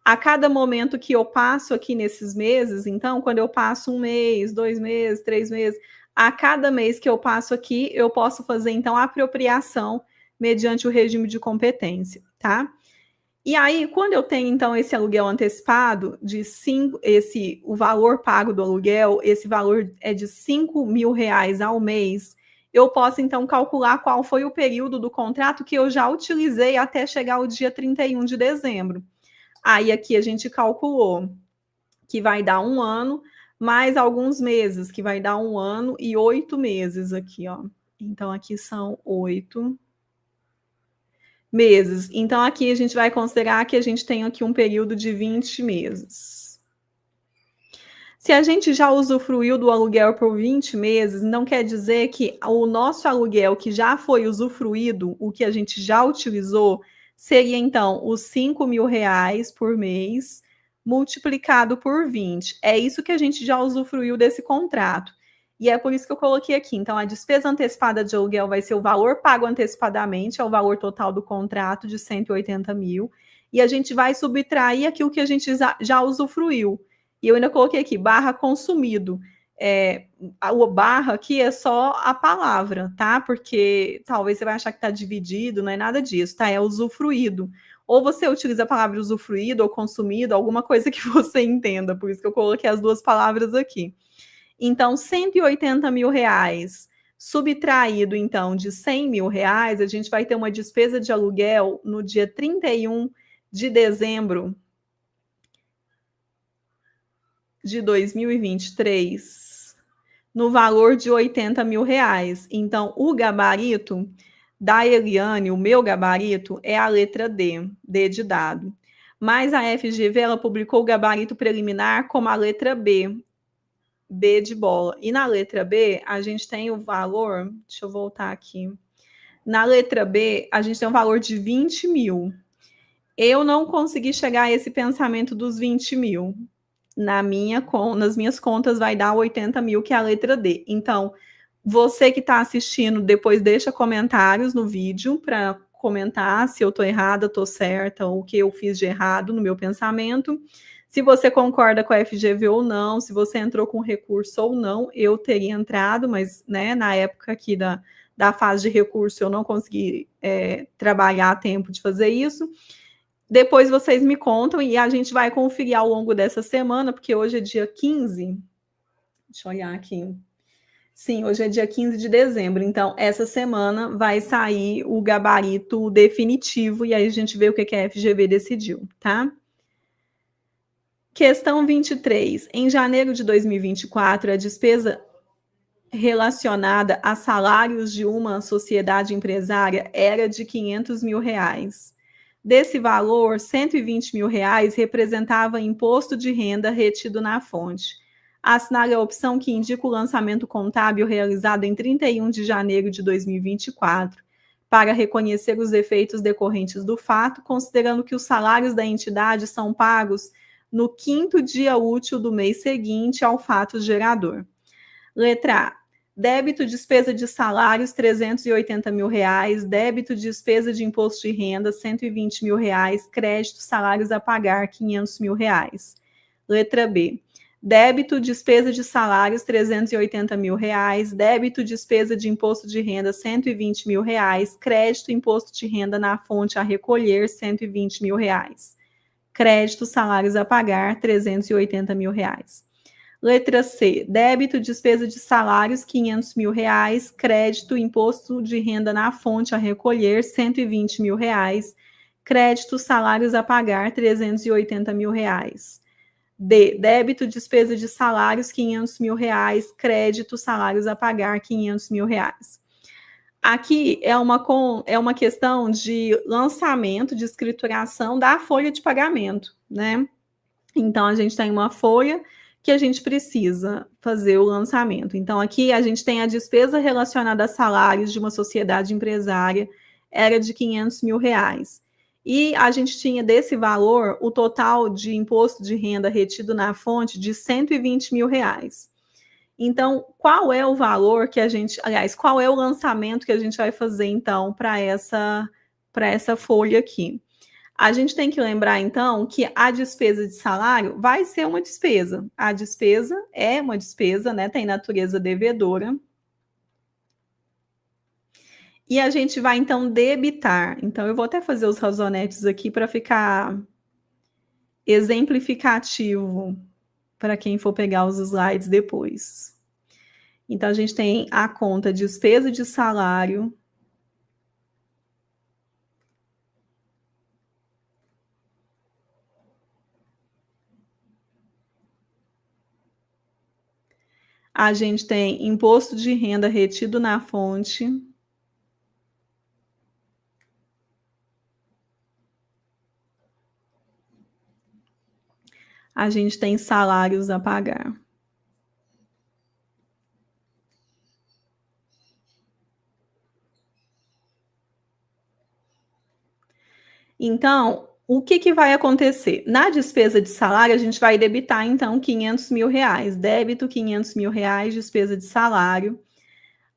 A cada momento que eu passo aqui nesses meses, então, quando eu passo 1 mês, 2 meses, 3 meses, a cada mês que eu passo aqui, eu posso fazer, então, a apropriação mediante o regime de competência, tá? E aí, quando eu tenho, então, esse aluguel antecipado, o valor pago do aluguel, esse valor é de R$5 mil ao mês, eu posso, então, calcular qual foi o período do contrato que eu já utilizei até chegar ao dia 31 de dezembro. Aí, aqui a gente calculou que vai dar 1 ano, mais alguns meses, que vai dar 1 ano e 8 meses aqui, ó. Então, aqui são 8 meses. Então, aqui a gente vai considerar que a gente tem aqui um período de 20 meses. Se a gente já usufruiu do aluguel por 20 meses, não quer dizer que o nosso aluguel que já foi usufruído, o que a gente já utilizou, seria, então, os R$5 mil por mês, multiplicado por 20. É isso que a gente já usufruiu desse contrato. E é por isso que eu coloquei aqui. Então, a despesa antecipada de aluguel vai ser o valor pago antecipadamente, é o valor total do contrato de 180 mil. E a gente vai subtrair aquilo que a gente já usufruiu. E eu ainda coloquei aqui, barra consumido. O barra aqui é só a palavra, tá? Porque talvez você vai achar que está dividido, não é nada disso, tá? É usufruído. Ou você utiliza a palavra usufruído ou consumido, alguma coisa que você entenda. Por isso que eu coloquei as duas palavras aqui. Então, R$180 mil subtraído, então, de R$100 mil, a gente vai ter uma despesa de aluguel no dia 31 de dezembro de 2023, no valor de R$80 mil. Então, o gabarito da Eliane, o meu gabarito, é a letra D, D de dado. Mas a FGV, ela publicou o gabarito preliminar como a letra B, B de bola. E na letra B, a gente tem o valor, deixa eu voltar aqui. Na letra B, a gente tem um valor de 20 mil. Eu não consegui chegar a esse pensamento dos 20 mil. Nas minhas contas vai dar 80 mil, que é a letra D. Então, você que está assistindo, depois deixa comentários no vídeo para comentar se eu estou errada, estou certa, ou o que eu fiz de errado no meu pensamento. Se você concorda com a FGV ou não, se você entrou com recurso ou não, eu teria entrado, mas né, na época aqui da fase de recurso eu não consegui trabalhar a tempo de fazer isso. Depois vocês me contam e a gente vai conferir ao longo dessa semana, porque hoje é dia 15. Deixa eu olhar aqui. Sim, hoje é dia 15 de dezembro, então essa semana vai sair o gabarito definitivo e aí a gente vê o que a FGV decidiu, tá? Questão 23. Em janeiro de 2024, a despesa relacionada a salários de uma sociedade empresária era de R$500 mil. Desse valor, R$120 mil representava imposto de renda retido na fonte. Assinale a opção que indica o lançamento contábil realizado em 31 de janeiro de 2024, para reconhecer os efeitos decorrentes do fato, considerando que os salários da entidade são pagos no 5º dia útil do mês seguinte ao fato gerador. Letra A. débito despesa de salários, R$380 mil, débito despesa de imposto de renda, R$120 mil, crédito salários a pagar, R$500 mil. Letra B, débito despesa de salários, R$380 mil, débito despesa de imposto de renda, R$120 mil, crédito imposto de renda na fonte a recolher, R$120 mil, crédito salários a pagar, R$380 mil. Letra C, débito, despesa de salários, R$500 mil, crédito, imposto de renda na fonte a recolher, R$120 mil, crédito, salários a pagar, R$380 mil. D, débito, despesa de salários, R$500 mil, crédito, salários a pagar, R$500 mil. Aqui é uma questão de lançamento, de escrituração da folha de pagamento, né? Então, a gente tem uma folha que a gente precisa fazer o lançamento. Então, aqui a gente tem a despesa relacionada a salários de uma sociedade empresária, era de R$500 mil. E a gente tinha desse valor o total de imposto de renda retido na fonte de R$120 mil. Então, qual é o valor que a gente, aliás, qual é o lançamento que a gente vai fazer, então, para essa folha aqui? A gente tem que lembrar, então, que a despesa de salário vai ser uma despesa. A despesa é uma despesa, né? Tem natureza devedora. E a gente vai, então, debitar. Então, eu vou até fazer os razonetes aqui para ficar exemplificativo para quem for pegar os slides depois. Então, a gente tem a conta despesa de salário. A gente tem imposto de renda retido na fonte. A gente tem salários a pagar. Então, o que vai acontecer? Na despesa de salário, a gente vai debitar, então, R$500 mil. Débito, R$500 mil, despesa de salário.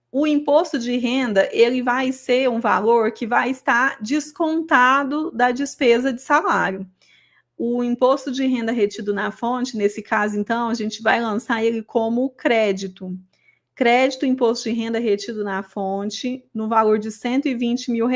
O imposto de renda, ele vai ser um valor que vai estar descontado da despesa de salário. O imposto de renda retido na fonte, nesse caso, então, a gente vai lançar ele como crédito. Crédito, imposto de renda retido na fonte, no valor de R$120 mil.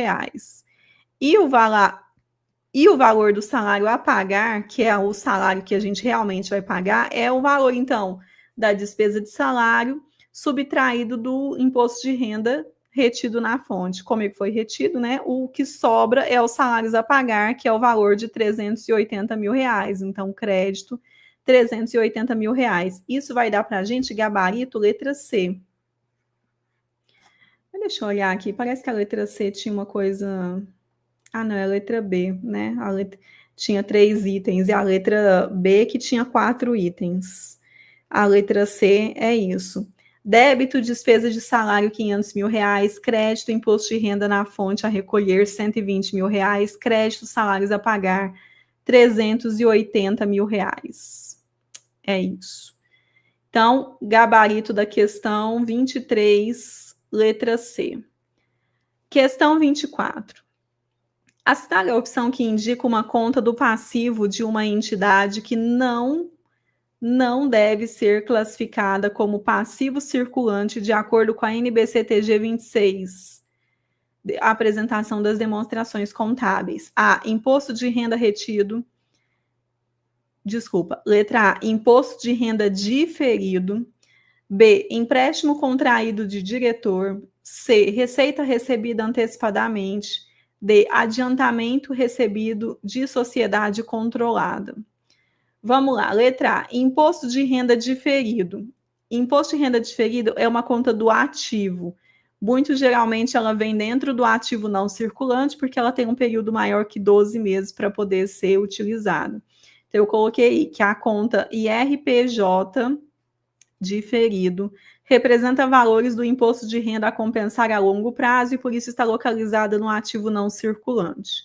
E o valor do salário a pagar, que é o salário que a gente realmente vai pagar, é o valor, então, da despesa de salário subtraído do imposto de renda retido na fonte. Como é que foi retido, né? O que sobra é os salários a pagar, que é o valor de R$380 mil. Então, crédito, R$380 mil. Isso vai dar para a gente gabarito letra C. Deixa eu olhar aqui, parece que a letra C tinha uma coisa... Ah, não, é a letra B, né? A letra... Tinha 3 itens, e a letra B que tinha 4 itens. A letra C é isso. Débito, despesa de salário, R$500 mil, crédito, imposto de renda na fonte a recolher, R$120 mil, crédito, salários a pagar, R$380 mil. É isso. Então, gabarito da questão 23, letra C. Questão 24. Assinale a opção que indica uma conta do passivo de uma entidade que não deve ser classificada como passivo circulante de acordo com a NBCTG 26. A apresentação das demonstrações contábeis. A. Imposto de renda retido. Letra A. Imposto de renda diferido. B. Empréstimo contraído de diretor. C. Receita recebida antecipadamente. D. Adiantamento recebido de sociedade controlada. Vamos lá, letra A, imposto de renda diferido. Imposto de renda diferido é uma conta do ativo. Muito geralmente ela vem dentro do ativo não circulante, porque ela tem um período maior que 12 meses para poder ser utilizada. Então, eu coloquei que a conta IRPJ diferido representa valores do imposto de renda a compensar a longo prazo e por isso está localizada no ativo não circulante.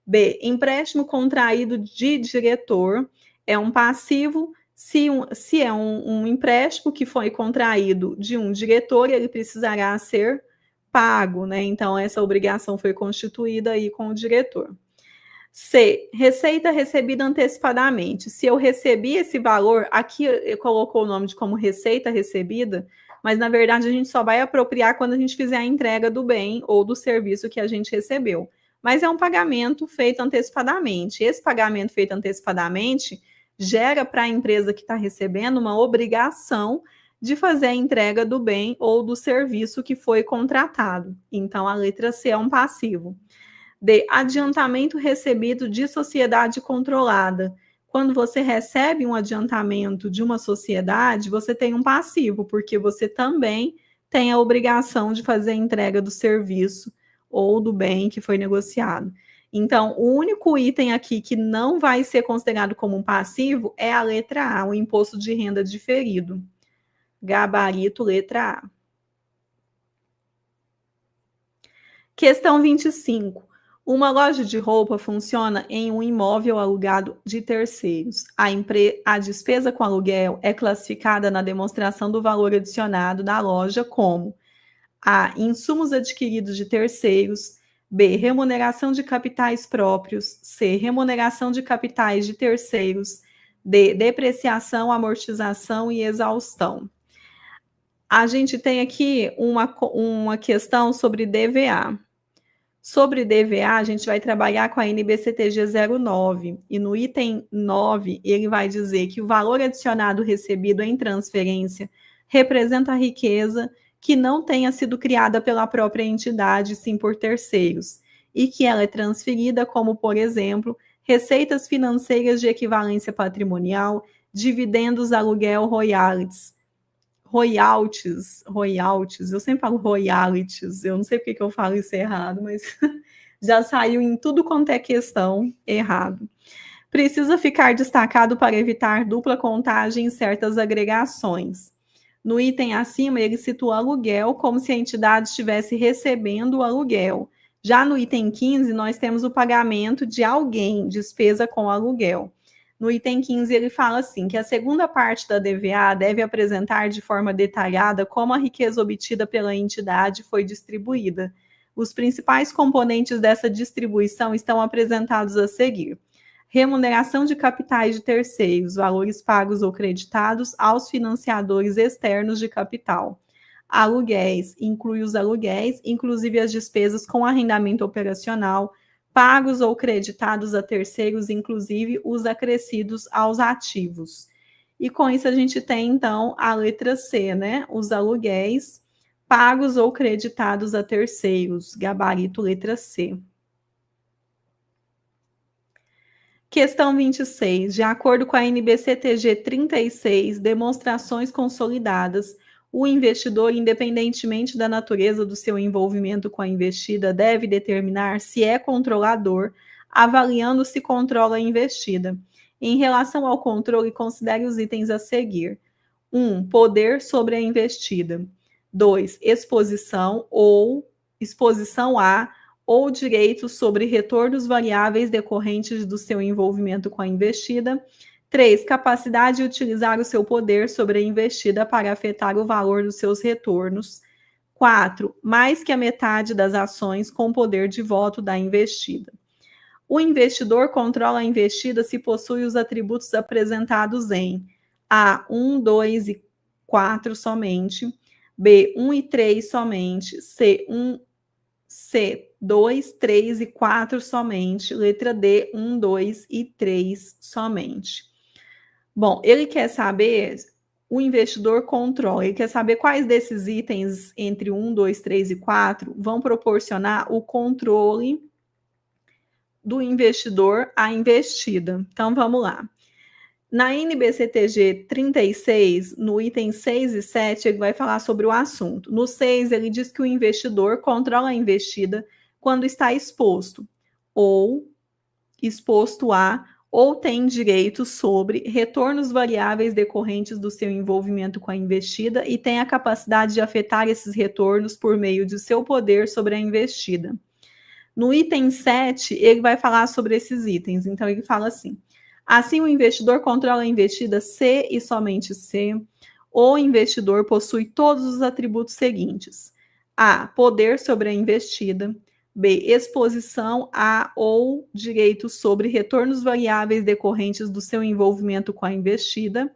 B, empréstimo contraído de diretor é um passivo Se é um empréstimo que foi contraído de um diretor, ele precisará ser pago, né? Então, essa obrigação foi constituída aí com o diretor. C, receita recebida antecipadamente. Se eu recebi esse valor, aqui colocou o nome de como receita recebida, mas na verdade a gente só vai apropriar quando a gente fizer a entrega do bem ou do serviço que a gente recebeu. Mas é um pagamento feito antecipadamente. Esse pagamento feito antecipadamente gera para a empresa que está recebendo uma obrigação de fazer a entrega do bem ou do serviço que foi contratado. Então, a letra C é um passivo. D, adiantamento recebido de sociedade controlada. Quando você recebe um adiantamento de uma sociedade, você tem um passivo, porque você também tem a obrigação de fazer a entrega do serviço ou do bem que foi negociado. Então, o único item aqui que não vai ser considerado como um passivo é a letra A, o imposto de renda diferido. Gabarito, letra A. Questão 25. Uma loja de roupa funciona em um imóvel alugado de terceiros. A despesa com aluguel é classificada na demonstração do valor adicionado da loja como A, insumos adquiridos de terceiros, B, remuneração de capitais próprios, C, remuneração de capitais de terceiros, D, depreciação, amortização e exaustão. A gente tem aqui uma questão sobre DVA. Sobre DVA, a gente vai trabalhar com a NBCTG 09, e no item 9, ele vai dizer que o valor adicionado recebido em transferência representa a riqueza que não tenha sido criada pela própria entidade, sim por terceiros, e que ela é transferida como, por exemplo, receitas financeiras de equivalência patrimonial, dividendos, aluguel, royalties, eu sempre falo royalties, eu não sei porque que eu falo isso errado, mas já saiu em tudo quanto é questão errado. Precisa ficar destacado para evitar dupla contagem em certas agregações. No item acima, ele situa o aluguel como se a entidade estivesse recebendo o aluguel. Já no item 15, nós temos o pagamento de alguém, despesa com aluguel. No item 15, ele fala assim, que a segunda parte da DVA deve apresentar de forma detalhada como a riqueza obtida pela entidade foi distribuída. Os principais componentes dessa distribuição estão apresentados a seguir. Remuneração de capitais de terceiros, valores pagos ou creditados aos financiadores externos de capital. Aluguéis, inclui os aluguéis, inclusive as despesas com arrendamento operacional, pagos ou creditados a terceiros, inclusive os acrescidos aos ativos. E com isso a gente tem, então, a letra C, né? Os aluguéis pagos ou creditados a terceiros. Gabarito, letra C. Questão 26. De acordo com a NBCTG 36, demonstrações consolidadas, o investidor, independentemente da natureza do seu envolvimento com a investida, deve determinar se é controlador, avaliando se controla a investida. Em relação ao controle, considere os itens a seguir. 1. Poder sobre a investida. 2. Exposição a ou direitos sobre retornos variáveis decorrentes do seu envolvimento com a investida. 3. Capacidade de utilizar o seu poder sobre a investida para afetar o valor dos seus retornos. 4. Mais que a metade das ações com poder de voto da investida. O investidor controla a investida se possui os atributos apresentados em A, 1, 2 e 4 somente, B, 1 e 3 somente, C, 2, 3 e 4 somente, letra D, 1, 2 e 3 somente. Bom, ele quer saber, o investidor controla, ele quer saber quais desses itens entre 1, 2, 3 e 4 vão proporcionar o controle do investidor à investida. Então, vamos lá. Na NBCTG 36, no item 6 e 7, ele vai falar sobre o assunto. No 6, ele diz que o investidor controla a investida quando está exposto a ou tem direitos sobre retornos variáveis decorrentes do seu envolvimento com a investida e tem a capacidade de afetar esses retornos por meio de seu poder sobre a investida. No item 7, ele vai falar sobre esses itens. Então, ele fala assim: Assim, o investidor controla a investida se e somente se o investidor possui todos os atributos seguintes: A. Poder sobre a investida. B. Exposição a ou direitos sobre retornos variáveis decorrentes do seu envolvimento com a investida.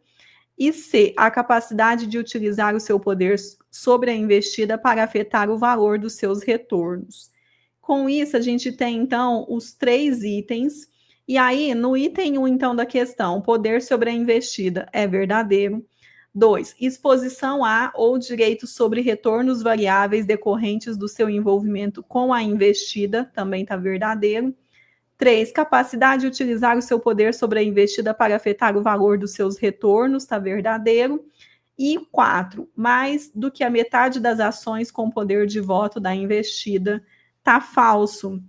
E C. A capacidade de utilizar o seu poder sobre a investida para afetar o valor dos seus retornos. Com isso, a gente tem, então, os 3 itens. E aí, no item 1, então, da questão, poder sobre a investida é verdadeiro. 2, exposição a ou direitos sobre retornos variáveis decorrentes do seu envolvimento com a investida, também está verdadeiro. 3, capacidade de utilizar o seu poder sobre a investida para afetar o valor dos seus retornos, está verdadeiro. E 4, mais do que a metade das ações com poder de voto da investida, está falso.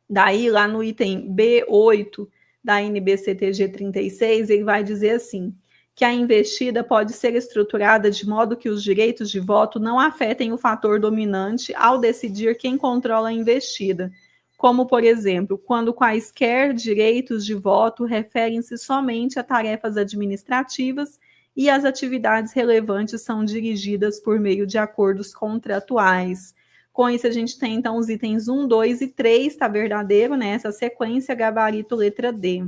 Daí, lá no item B8 da NBCTG 36, ele vai dizer assim, que a investida pode ser estruturada de modo que os direitos de voto não afetem o fator dominante ao decidir quem controla a investida, como, por exemplo, quando quaisquer direitos de voto referem-se somente a tarefas administrativas e as atividades relevantes são dirigidas por meio de acordos contratuais. Com isso, a gente tem, então, os itens 1, 2 e 3, está verdadeiro, né? Essa sequência, gabarito, letra D.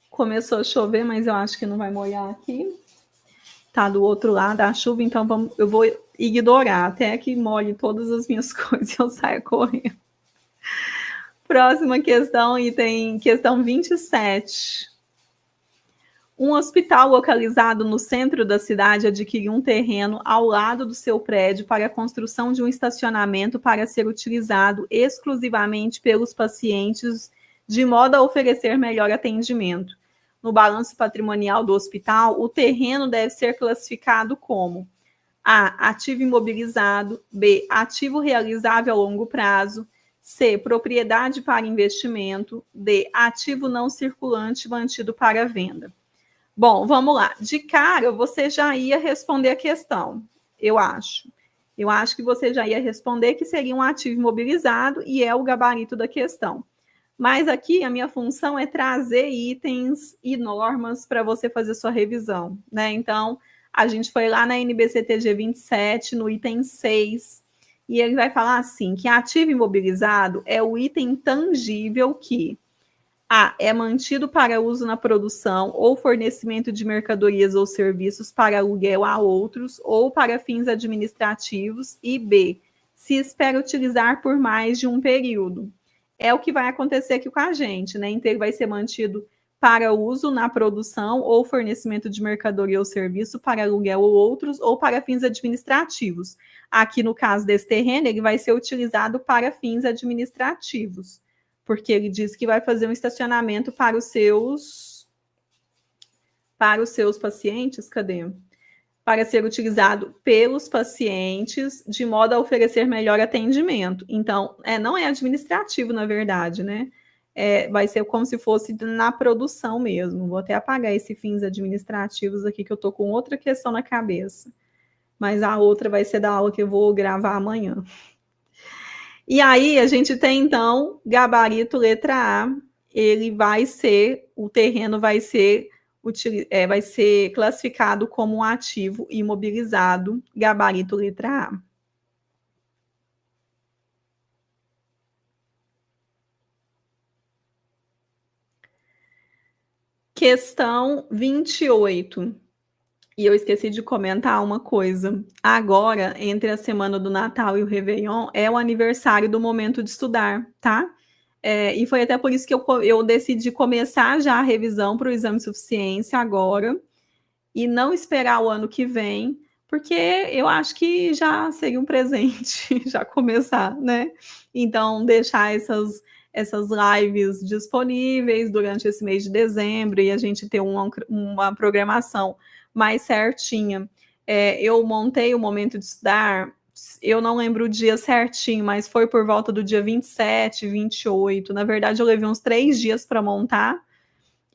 Começou a chover, mas eu acho que não vai molhar aqui. Tá do outro lado a chuva, então eu vou ignorar até que molhe todas as minhas coisas e eu saia correndo. Próxima questão, item questão 27. Um hospital localizado no centro da cidade adquiriu um terreno ao lado do seu prédio para a construção de um estacionamento para ser utilizado exclusivamente pelos pacientes, de modo a oferecer melhor atendimento. No balanço patrimonial do hospital, o terreno deve ser classificado como A. Ativo imobilizado. B. Ativo realizável a longo prazo. C. Propriedade para investimento. D. Ativo não circulante mantido para venda. Bom, vamos lá. De cara, você já ia responder a questão, eu acho. Eu acho que você já ia responder que seria um ativo imobilizado e é o gabarito da questão. Mas aqui a minha função é trazer itens e normas para você fazer sua revisão, né? Então, a gente foi lá na NBCTG 27, no item 6, e ele vai falar assim, que ativo imobilizado é o item tangível que A. É mantido para uso na produção ou fornecimento de mercadorias ou serviços para aluguel a outros ou para fins administrativos. E B. Se espera utilizar por mais de um período. É o que vai acontecer aqui com a gente, né? Então, ele vai ser mantido para uso na produção ou fornecimento de mercadoria ou serviço para aluguel ou outros ou para fins administrativos. Aqui, no caso desse terreno, ele vai ser utilizado para fins administrativos, porque ele diz que vai fazer um estacionamento para os seus pacientes, cadê? Para ser utilizado pelos pacientes, de modo a oferecer melhor atendimento. Então, não é administrativo, na verdade, né? Vai ser como se fosse na produção mesmo. Vou até apagar esses fins administrativos aqui, que eu estou com outra questão na cabeça. Mas a outra vai ser da aula que eu vou gravar amanhã. E aí, a gente tem, então, gabarito letra A. O terreno vai ser classificado como um ativo imobilizado, gabarito letra A. Questão 28. E eu esqueci de comentar uma coisa. Agora, entre a semana do Natal e o Réveillon, é o aniversário do momento de estudar, tá? E foi até por isso que eu decidi começar já a revisão para o exame de suficiência agora e não esperar o ano que vem, porque eu acho que já seria um presente já começar, né? Então, deixar essas lives disponíveis durante esse mês de dezembro e a gente ter uma programação mais certinha. Eu montei o momento de estudar, eu não lembro o dia certinho, mas foi por volta do dia 27, 28. Na verdade, eu levei uns 3 dias para montar.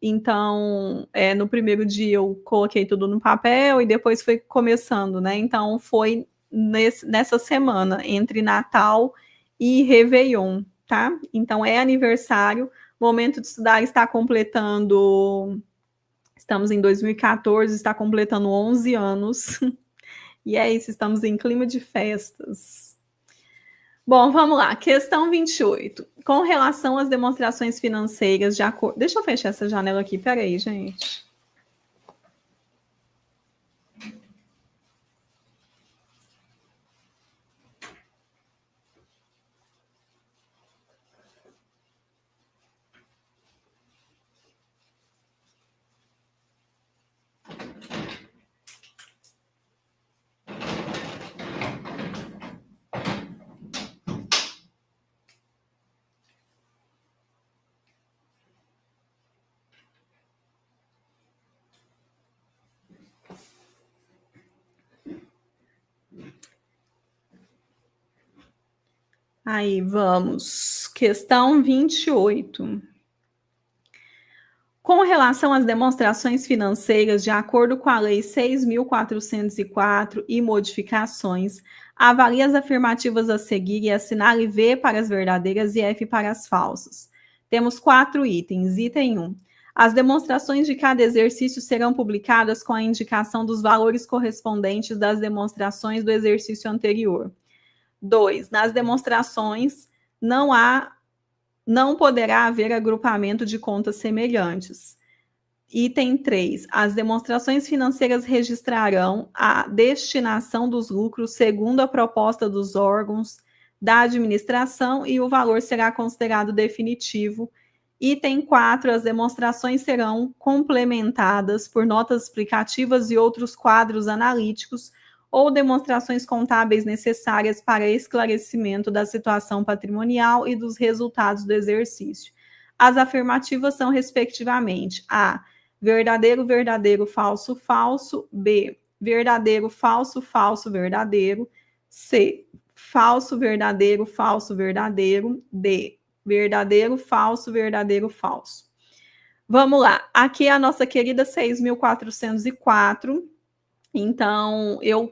Então, no primeiro dia eu coloquei tudo no papel e depois foi começando, né? Então, foi nessa semana, entre Natal e Réveillon, tá? Então, é aniversário, Momento de Estudar está completando, estamos em 2014, está completando 11 anos, e é isso, estamos em clima de festas. Bom, vamos lá, questão 28. Com relação às demonstrações financeiras de acordo... Deixa eu fechar essa janela aqui, peraí, gente. Aí, vamos. Questão 28. Com relação às demonstrações financeiras, de acordo com a Lei 6.404 e modificações, avalie as afirmativas a seguir e assinale V para as verdadeiras e F para as falsas. Temos 4 itens. Item 1. As demonstrações de cada exercício serão publicadas com a indicação dos valores correspondentes das demonstrações do exercício anterior. 2. Nas demonstrações, não poderá haver agrupamento de contas semelhantes. Item 3. As demonstrações financeiras registrarão a destinação dos lucros segundo a proposta dos órgãos da administração e o valor será considerado definitivo. Item 4. As demonstrações serão complementadas por notas explicativas e outros quadros analíticos ou demonstrações contábeis necessárias para esclarecimento da situação patrimonial e dos resultados do exercício. As afirmativas são, respectivamente, A. Verdadeiro, verdadeiro, falso, falso. B. Verdadeiro, falso, falso, verdadeiro. C. Falso, verdadeiro, falso, verdadeiro. D. Verdadeiro, falso, verdadeiro, falso. Vamos lá. Aqui é a nossa querida 6.404. Então, eu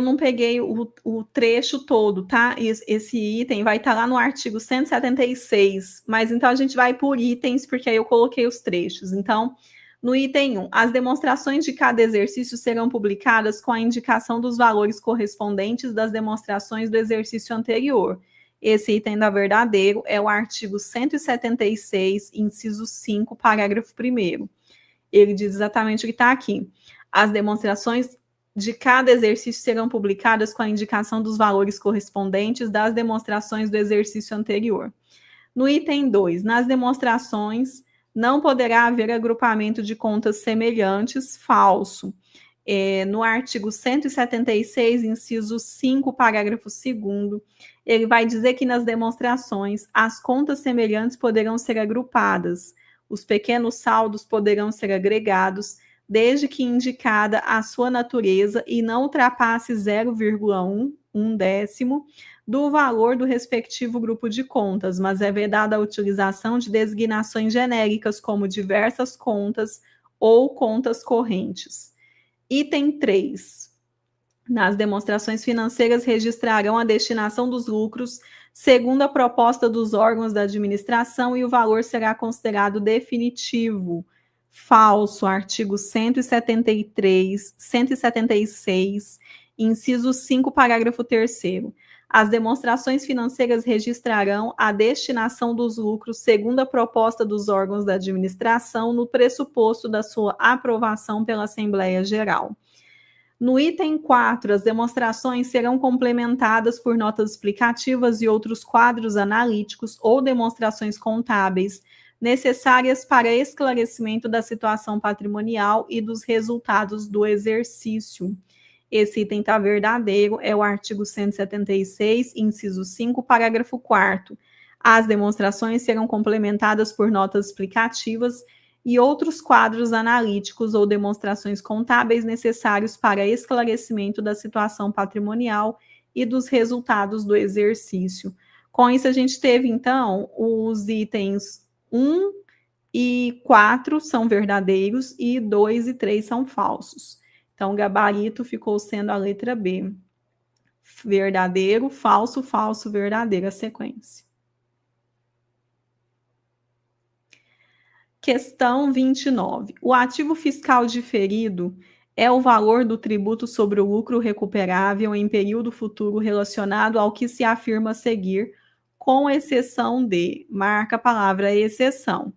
não peguei o trecho todo, tá? Esse item vai estar lá no artigo 176, mas então a gente vai por itens, porque aí eu coloquei os trechos. Então, no item 1, as demonstrações de cada exercício serão publicadas com a indicação dos valores correspondentes das demonstrações do exercício anterior. Esse item da verdadeiro é o artigo 176, inciso 5, parágrafo 1º. Ele diz exatamente o que está aqui. As demonstrações de cada exercício serão publicadas com a indicação dos valores correspondentes das demonstrações do exercício anterior. No item 2, nas demonstrações, não poderá haver agrupamento de contas semelhantes, falso. No artigo 176, inciso 5, parágrafo 2º, ele vai dizer que nas demonstrações, as contas semelhantes poderão ser agrupadas. Os pequenos saldos poderão ser agregados, desde que indicada a sua natureza e não ultrapasse 0,1, um décimo, do valor do respectivo grupo de contas, mas é vedada a utilização de designações genéricas como diversas contas ou contas correntes. Item 3. Nas demonstrações financeiras registrarão a destinação dos lucros segundo a proposta dos órgãos da administração e o valor será considerado definitivo. Falso, artigo 173, 176, inciso 5, parágrafo 3º. As demonstrações financeiras registrarão a destinação dos lucros segundo a proposta dos órgãos da administração no pressuposto da sua aprovação pela Assembleia Geral. No item 4, as demonstrações serão complementadas por notas explicativas e outros quadros analíticos ou demonstrações contábeis necessárias para esclarecimento da situação patrimonial e dos resultados do exercício. Esse item está verdadeiro, é o artigo 176, inciso 5, parágrafo 4º. As demonstrações serão complementadas por notas explicativas e outros quadros analíticos ou demonstrações contábeis necessários para esclarecimento da situação patrimonial e dos resultados do exercício. Com isso, a gente teve, então, os itens 1 e 4 são verdadeiros e 2 e 3 são falsos. Então, o gabarito ficou sendo a letra B. verdadeiro, falso, falso, verdadeiro, a sequência. Questão 29. O ativo fiscal diferido é o valor do tributo sobre o lucro recuperável em período futuro relacionado ao que se afirma a seguir, com exceção de, marca a palavra exceção.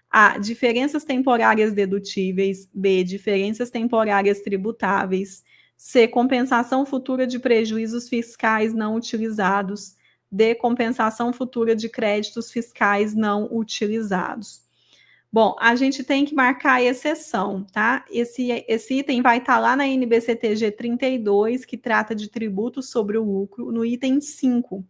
A. Diferenças temporárias dedutíveis. B. Diferenças temporárias tributáveis. C. Compensação futura de prejuízos fiscais não utilizados. D. Compensação futura de créditos fiscais não utilizados. Bom, a gente tem que marcar a exceção, tá? Esse item vai estar lá na NBCTG 32, que trata de tributos sobre o lucro, no item 5.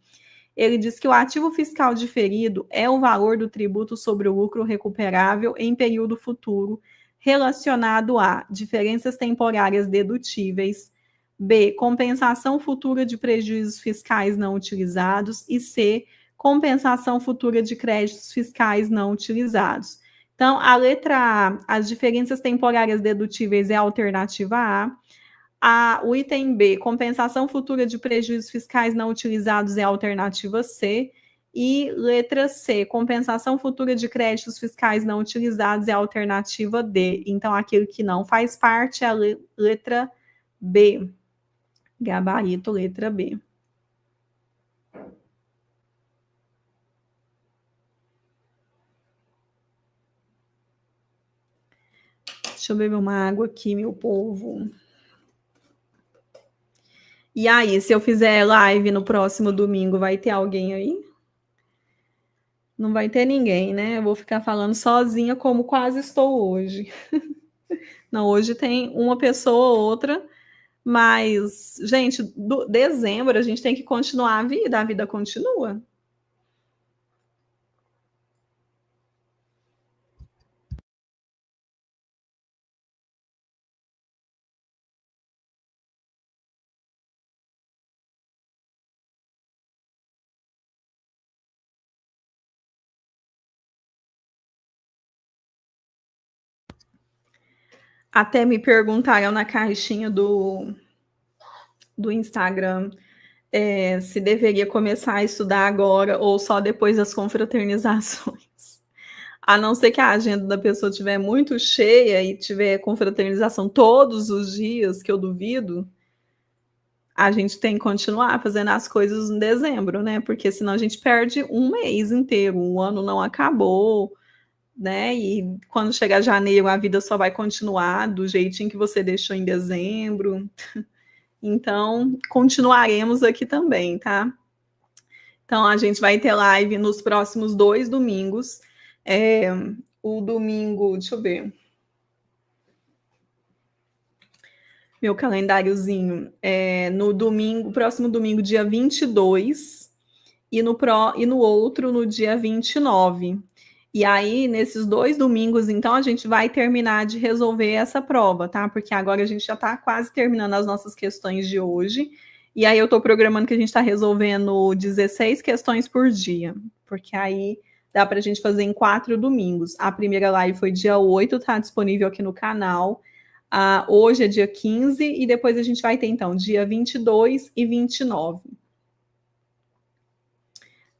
Ele diz que o ativo fiscal diferido é o valor do tributo sobre o lucro recuperável em período futuro, relacionado a diferenças temporárias dedutíveis, B, compensação futura de prejuízos fiscais não utilizados, e C, compensação futura de créditos fiscais não utilizados. Então, a letra A, as diferenças temporárias dedutíveis é a alternativa A. O item B, compensação futura de prejuízos fiscais não utilizados é a alternativa C. E letra C, compensação futura de créditos fiscais não utilizados é a alternativa D. Então, aquilo que não faz parte é a letra B. Gabarito, letra B. Deixa eu beber uma água aqui, meu povo. E aí, se eu fizer live no próximo domingo, vai ter alguém aí? Não vai ter ninguém, né? Eu vou ficar falando sozinha, como quase estou hoje. Não, hoje tem uma pessoa ou outra, mas, gente, dezembro a gente tem que continuar a vida continua. Até me perguntaram na caixinha do Instagram se deveria começar a estudar agora ou só depois das confraternizações. A não ser que a agenda da pessoa estiver muito cheia e tiver confraternização todos os dias, que eu duvido, a gente tem que continuar fazendo as coisas em dezembro, né? Porque senão a gente perde um mês inteiro, o ano não acabou, né? E quando chegar janeiro, a vida só vai continuar do jeitinho que você deixou em dezembro. Então, continuaremos aqui também, tá? Então, a gente vai ter live nos próximos 2 domingos. O domingo, deixa eu ver. Meu calendáriozinho. No domingo, próximo domingo, dia 22, e no outro, no dia 29. E aí, nesses 2 domingos, então, a gente vai terminar de resolver essa prova, tá? Porque agora a gente já está quase terminando as nossas questões de hoje. E aí eu estou programando que a gente está resolvendo 16 questões por dia. Porque aí dá para a gente fazer em 4 domingos. A primeira live foi dia 8, tá disponível aqui no canal. Hoje é dia 15 e depois a gente vai ter, então, dia 22 e 29.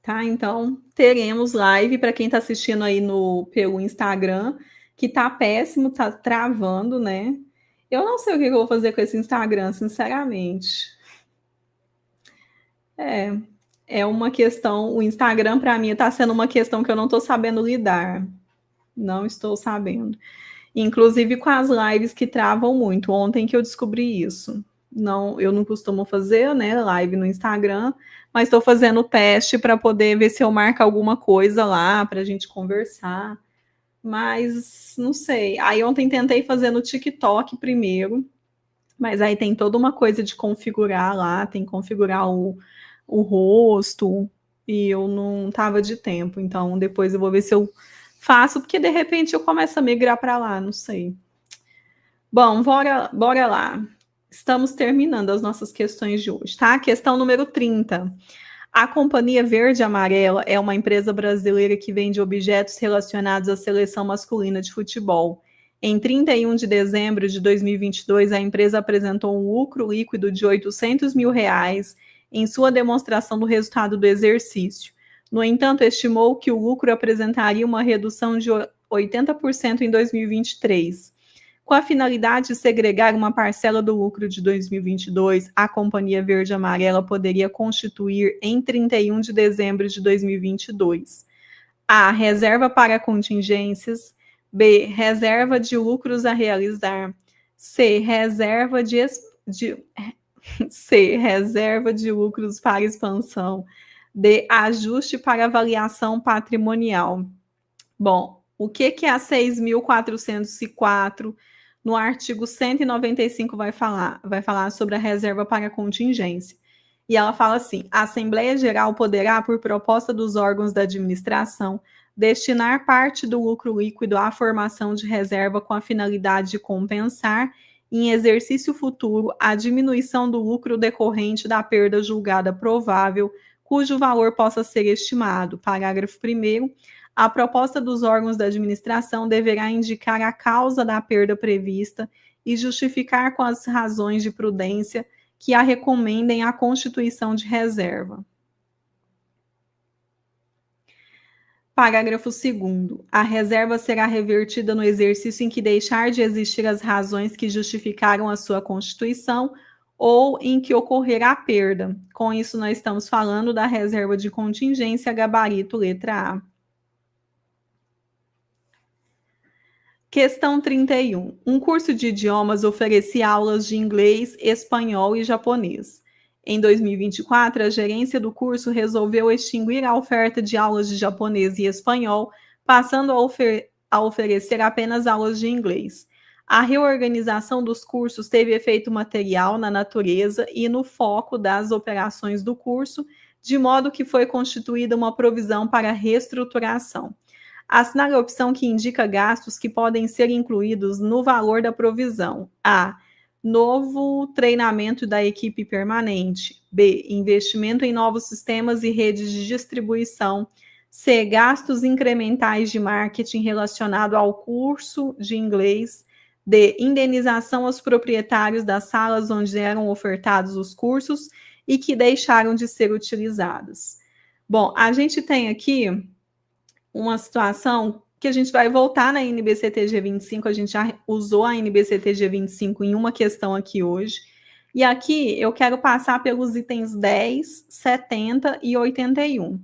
Tá? Então, teremos live para quem está assistindo aí pelo Instagram, que tá péssimo, tá travando, né? Eu não sei o que eu vou fazer com esse Instagram, sinceramente. É uma questão, o Instagram para mim está sendo uma questão que eu não estou sabendo lidar. Não estou sabendo. Inclusive com as lives que travam muito. Ontem que eu descobri isso. Não, eu não costumo fazer, né, live no Instagram, mas estou fazendo o teste para poder ver se eu marco alguma coisa lá para a gente conversar. Mas não sei. Aí ontem tentei fazer no TikTok primeiro, mas aí tem toda uma coisa de configurar lá, tem que configurar o rosto, e eu não tava de tempo. Então depois eu vou ver se eu faço, porque de repente eu começo a migrar para lá, não sei. Bom, bora lá. Estamos terminando as nossas questões de hoje, tá? Questão número 30. A Companhia Verde Amarela é uma empresa brasileira que vende objetos relacionados à seleção masculina de futebol. Em 31 de dezembro de 2022, a empresa apresentou um lucro líquido de R$ 800 mil em sua demonstração do resultado do exercício. No entanto, estimou que o lucro apresentaria uma redução de 80% em 2023. Com a finalidade de segregar uma parcela do lucro de 2022, a Companhia Verde Amarela poderia constituir em 31 de dezembro de 2022 a reserva para contingências, B, reserva de lucros a realizar, C, reserva C, reserva de lucros para expansão, D, ajuste para avaliação patrimonial. Bom, o que é a 6.404? No artigo 195 vai falar sobre a reserva para contingência. E ela fala assim: a Assembleia Geral poderá, por proposta dos órgãos da administração, destinar parte do lucro líquido à formação de reserva com a finalidade de compensar, em exercício futuro, a diminuição do lucro decorrente da perda julgada provável, cujo valor possa ser estimado. Parágrafo 1º. A proposta dos órgãos da administração deverá indicar a causa da perda prevista e justificar com as razões de prudência que a recomendem a constituição de reserva. Parágrafo 2º. A reserva será revertida no exercício em que deixar de existir as razões que justificaram a sua constituição ou em que ocorrer a perda. Com isso, nós estamos falando da reserva de contingência, gabarito letra A. Questão 31. Um curso de idiomas oferecia aulas de inglês, espanhol e japonês. Em 2024, a gerência do curso resolveu extinguir a oferta de aulas de japonês e espanhol, passando a oferecer apenas aulas de inglês. A reorganização dos cursos teve efeito material na natureza e no foco das operações do curso, de modo que foi constituída uma provisão para reestruturação. Assinale a opção que indica gastos que podem ser incluídos no valor da provisão. A. Novo treinamento da equipe permanente. B. Investimento em novos sistemas e redes de distribuição. C. Gastos incrementais de marketing relacionado ao curso de inglês. D. Indenização aos proprietários das salas onde eram ofertados os cursos e que deixaram de ser utilizadas. Bom, a gente tem aqui uma situação que a gente vai voltar na NBCTG 25, a gente já usou a NBCTG 25 em uma questão aqui hoje, e aqui eu quero passar pelos itens 10, 70 e 81.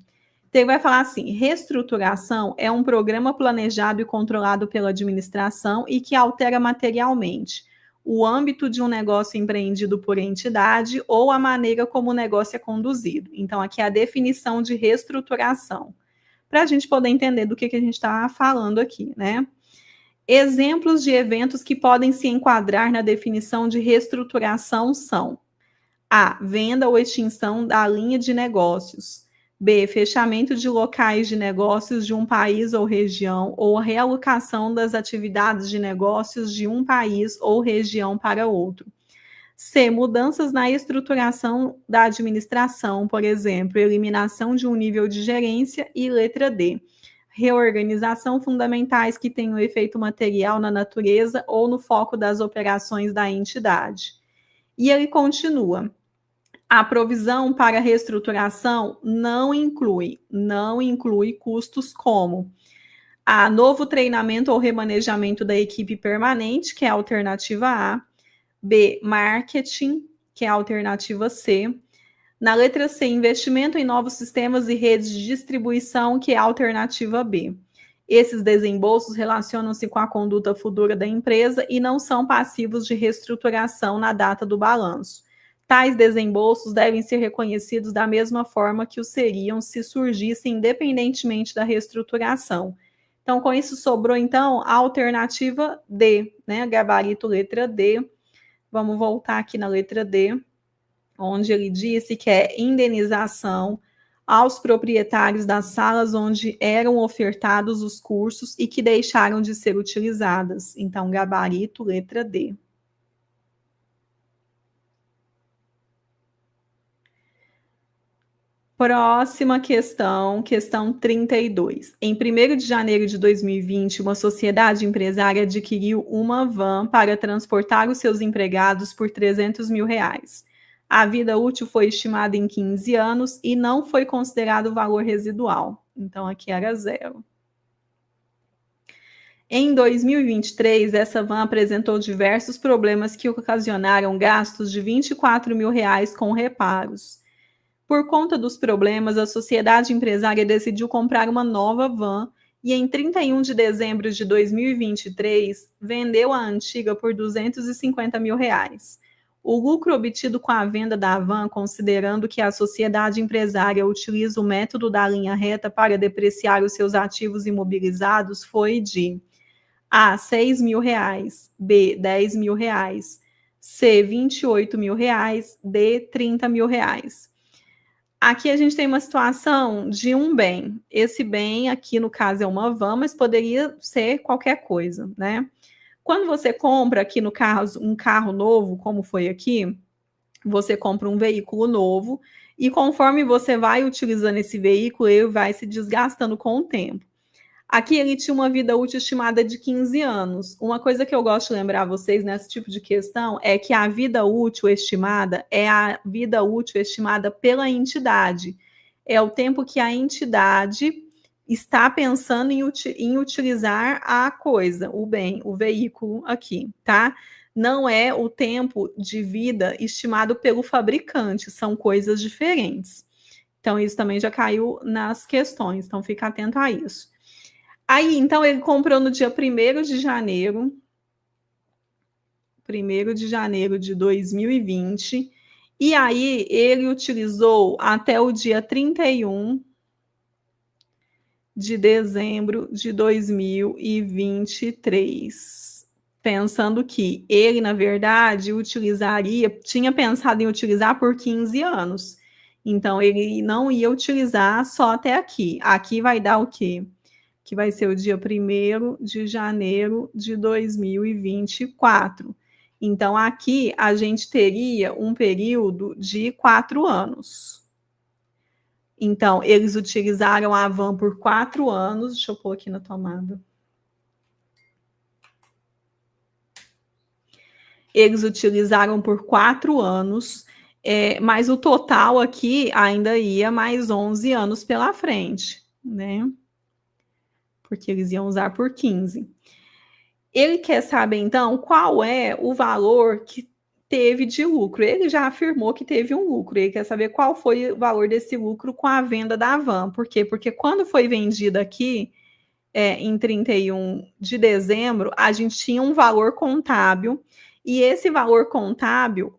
Então, ele vai falar assim: reestruturação é um programa planejado e controlado pela administração e que altera materialmente o âmbito de um negócio empreendido por entidade ou a maneira como o negócio é conduzido. Então, aqui é a definição de reestruturação, para a gente poder entender do que a gente está falando aqui, né? Exemplos de eventos que podem se enquadrar na definição de reestruturação são: A. Venda ou extinção da linha de negócios. B. Fechamento de locais de negócios de um país ou região, ou realocação das atividades de negócios de um país ou região para outro. C. Mudanças na estruturação da administração, por exemplo, eliminação de um nível de gerência. E letra D. Reorganização fundamentais que tenham efeito material na natureza ou no foco das operações da entidade. E ele continua: a provisão para reestruturação não inclui custos como a novo treinamento ou remanejamento da equipe permanente, que é a alternativa A. B, marketing, que é a alternativa C. Na letra C, investimento em novos sistemas e redes de distribuição, que é a alternativa B. Esses desembolsos relacionam-se com a conduta futura da empresa e não são passivos de reestruturação na data do balanço. Tais desembolsos devem ser reconhecidos da mesma forma que o seriam se surgissem independentemente da reestruturação. Então, com isso, sobrou, então, a alternativa D, né? Gabarito letra D. Vamos voltar aqui na letra D, onde ele disse que é indenização aos proprietários das salas onde eram ofertados os cursos e que deixaram de ser utilizadas. Então, gabarito letra D. Próxima questão, questão 32. Em 1º de janeiro de 2020, uma sociedade empresária adquiriu uma van para transportar os seus empregados por R$300 mil. A vida útil foi estimada em 15 anos e não foi considerado valor residual. Então, aqui era 0. Em 2023, essa van apresentou diversos problemas que ocasionaram gastos de R$ 24.000 com reparos. Por conta dos problemas, a sociedade empresária decidiu comprar uma nova van e, em 31 de dezembro de 2023, vendeu a antiga por R$ 250.000. O lucro obtido com a venda da van, considerando que a sociedade empresária utiliza o método da linha reta para depreciar os seus ativos imobilizados, foi de A. R$ 6.000, B. R$ 10.000, C. R$ 28.000, D. R$ 30.000. Aqui a gente tem uma situação de um bem. Esse bem aqui, no caso, é uma van, mas poderia ser qualquer coisa, né? Quando você compra aqui, no caso, um carro novo, como foi aqui, você compra um veículo novo e conforme você vai utilizando esse veículo, ele vai se desgastando com o tempo. Aqui ele tinha uma vida útil estimada de 15 anos. Uma coisa que eu gosto de lembrar a vocês nesse tipo de questão é que a vida útil estimada é a vida útil estimada pela entidade. É o tempo que a entidade está pensando em utilizar a coisa, o bem, o veículo aqui, tá? Não é o tempo de vida estimado pelo fabricante, são coisas diferentes. Então, isso também já caiu nas questões, então fica atento a isso. Aí, então, ele comprou no dia 1º de janeiro, 1º de janeiro de 2020, e aí ele utilizou até o dia 31 de dezembro de 2023, pensando que ele, na verdade, tinha pensado em utilizar por 15 anos. Então, ele não ia utilizar só até aqui. Aqui vai dar o quê? Que vai ser o dia 1º de janeiro de 2024. Então, aqui a gente teria um período de 4 anos. Então, eles utilizaram a van por 4 anos. Deixa eu pôr aqui na tomada. Eles utilizaram por 4 anos, mas o total aqui ainda ia mais 11 anos pela frente, né? Porque eles iam usar por 15. Ele quer saber, então, qual é o valor que teve de lucro. Ele já afirmou que teve um lucro. Ele quer saber qual foi o valor desse lucro com a venda da van. Por quê? Porque quando foi vendida aqui, em 31 de dezembro, a gente tinha um valor contábil. E esse valor contábil,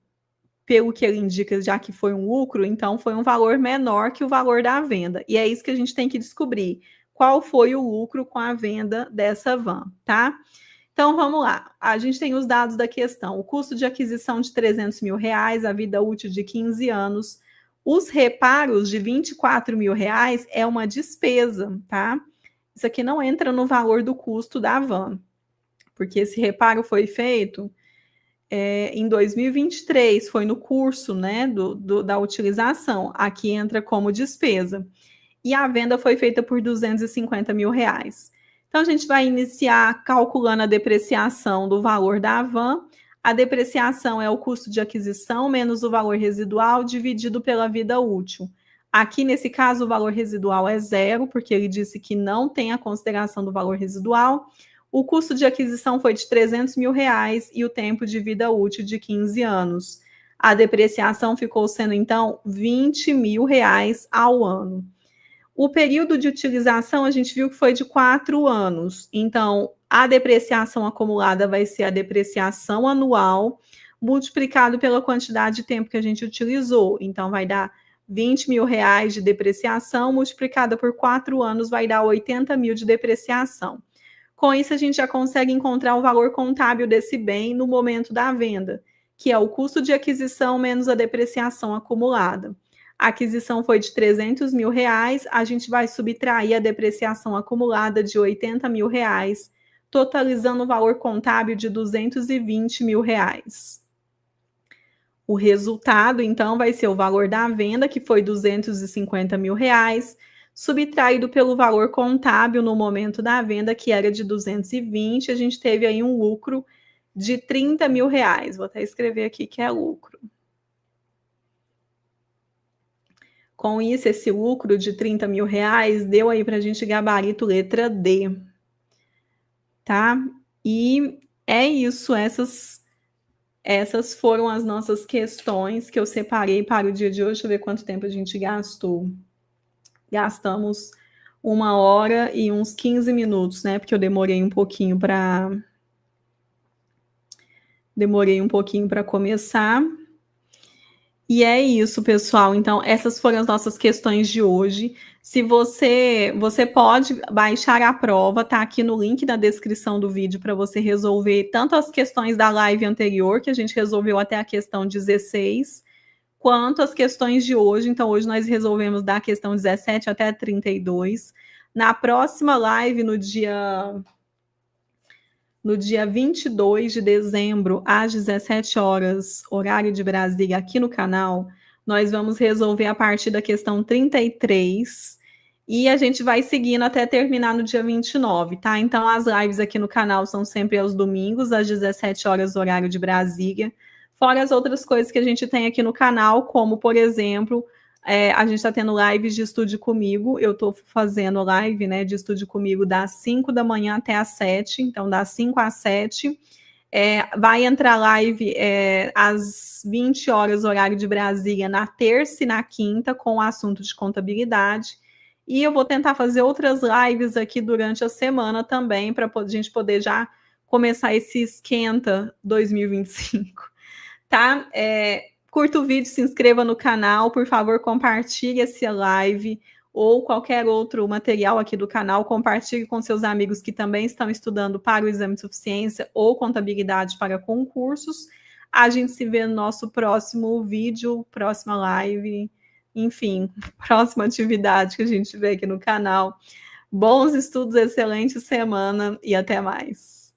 pelo que ele indica, já que foi um lucro, então foi um valor menor que o valor da venda. E é isso que a gente tem que descobrir. Qual foi o lucro com a venda dessa van, tá? Então, vamos lá. A gente tem os dados da questão. O custo de aquisição de R$ 300.000, a vida útil de 15 anos. Os reparos de R$ 24.000 é uma despesa, tá? Isso aqui não entra no valor do custo da van, porque esse reparo foi feito em 2023, foi no curso, né, da utilização. Aqui entra como despesa. E a venda foi feita por R$ 250.000. Então, a gente vai iniciar calculando a depreciação do valor da van. A depreciação é o custo de aquisição menos o valor residual dividido pela vida útil. Aqui, nesse caso, o valor residual é 0, porque ele disse que não tem a consideração do valor residual. O custo de aquisição foi de R$ 300.000 e o tempo de vida útil de 15 anos. A depreciação ficou sendo, então, R$ 20.000 ao ano. O período de utilização, a gente viu que foi de 4 anos. Então, a depreciação acumulada vai ser a depreciação anual multiplicado pela quantidade de tempo que a gente utilizou. Então, vai dar R$ 20.000 de depreciação, multiplicada por 4 anos, vai dar 80.000 de depreciação. Com isso, a gente já consegue encontrar o valor contábil desse bem no momento da venda, que é o custo de aquisição menos a depreciação acumulada. A aquisição foi de R$ 300.000, a gente vai subtrair a depreciação acumulada de R$ 80.000, totalizando o valor contábil de R$ 220.000. O resultado, então, vai ser o valor da venda, que foi R$ 250.000, subtraído pelo valor contábil no momento da venda, que era de 220, a gente teve aí um lucro de R$ 30.000. Vou até escrever aqui que é lucro. Com isso, esse lucro de 30 mil reais deu aí para a gente gabarito letra D, tá? E é isso, essas foram as nossas questões que eu separei para o dia de hoje. Deixa eu ver quanto tempo a gente gastou. Gastamos 1h e uns 15 minutos, né? Porque eu demorei um pouquinho para começar. E é isso, pessoal. Então, essas foram as nossas questões de hoje. Se você pode baixar a prova, tá aqui no link da descrição do vídeo para você resolver tanto as questões da live anterior, que a gente resolveu até a questão 16, quanto as questões de hoje. Então, hoje nós resolvemos da questão 17 até 32. Na próxima live, no dia 22 de dezembro, às 17 horas, horário de Brasília, aqui no canal, nós vamos resolver a partir da questão 33 e a gente vai seguindo até terminar no dia 29, tá? Então, as lives aqui no canal são sempre aos domingos, às 17 horas, horário de Brasília, fora as outras coisas que a gente tem aqui no canal, como, por exemplo, a gente está tendo lives de Estude Comigo. Eu estou fazendo live, né, de Estude Comigo das 5 da manhã até as 7, então das 5 às 7. Vai entrar live às 20 horas, horário de Brasília, na terça e na quinta, com o assunto de contabilidade. E eu vou tentar fazer outras lives aqui durante a semana também, para a gente poder já começar esse esquenta 2025, tá? Curta o vídeo, se inscreva no canal, por favor, compartilhe essa live ou qualquer outro material aqui do canal, compartilhe com seus amigos que também estão estudando para o exame de suficiência ou contabilidade para concursos. A gente se vê no nosso próximo vídeo, próxima live, enfim, próxima atividade que a gente vê aqui no canal. Bons estudos, excelente semana e até mais.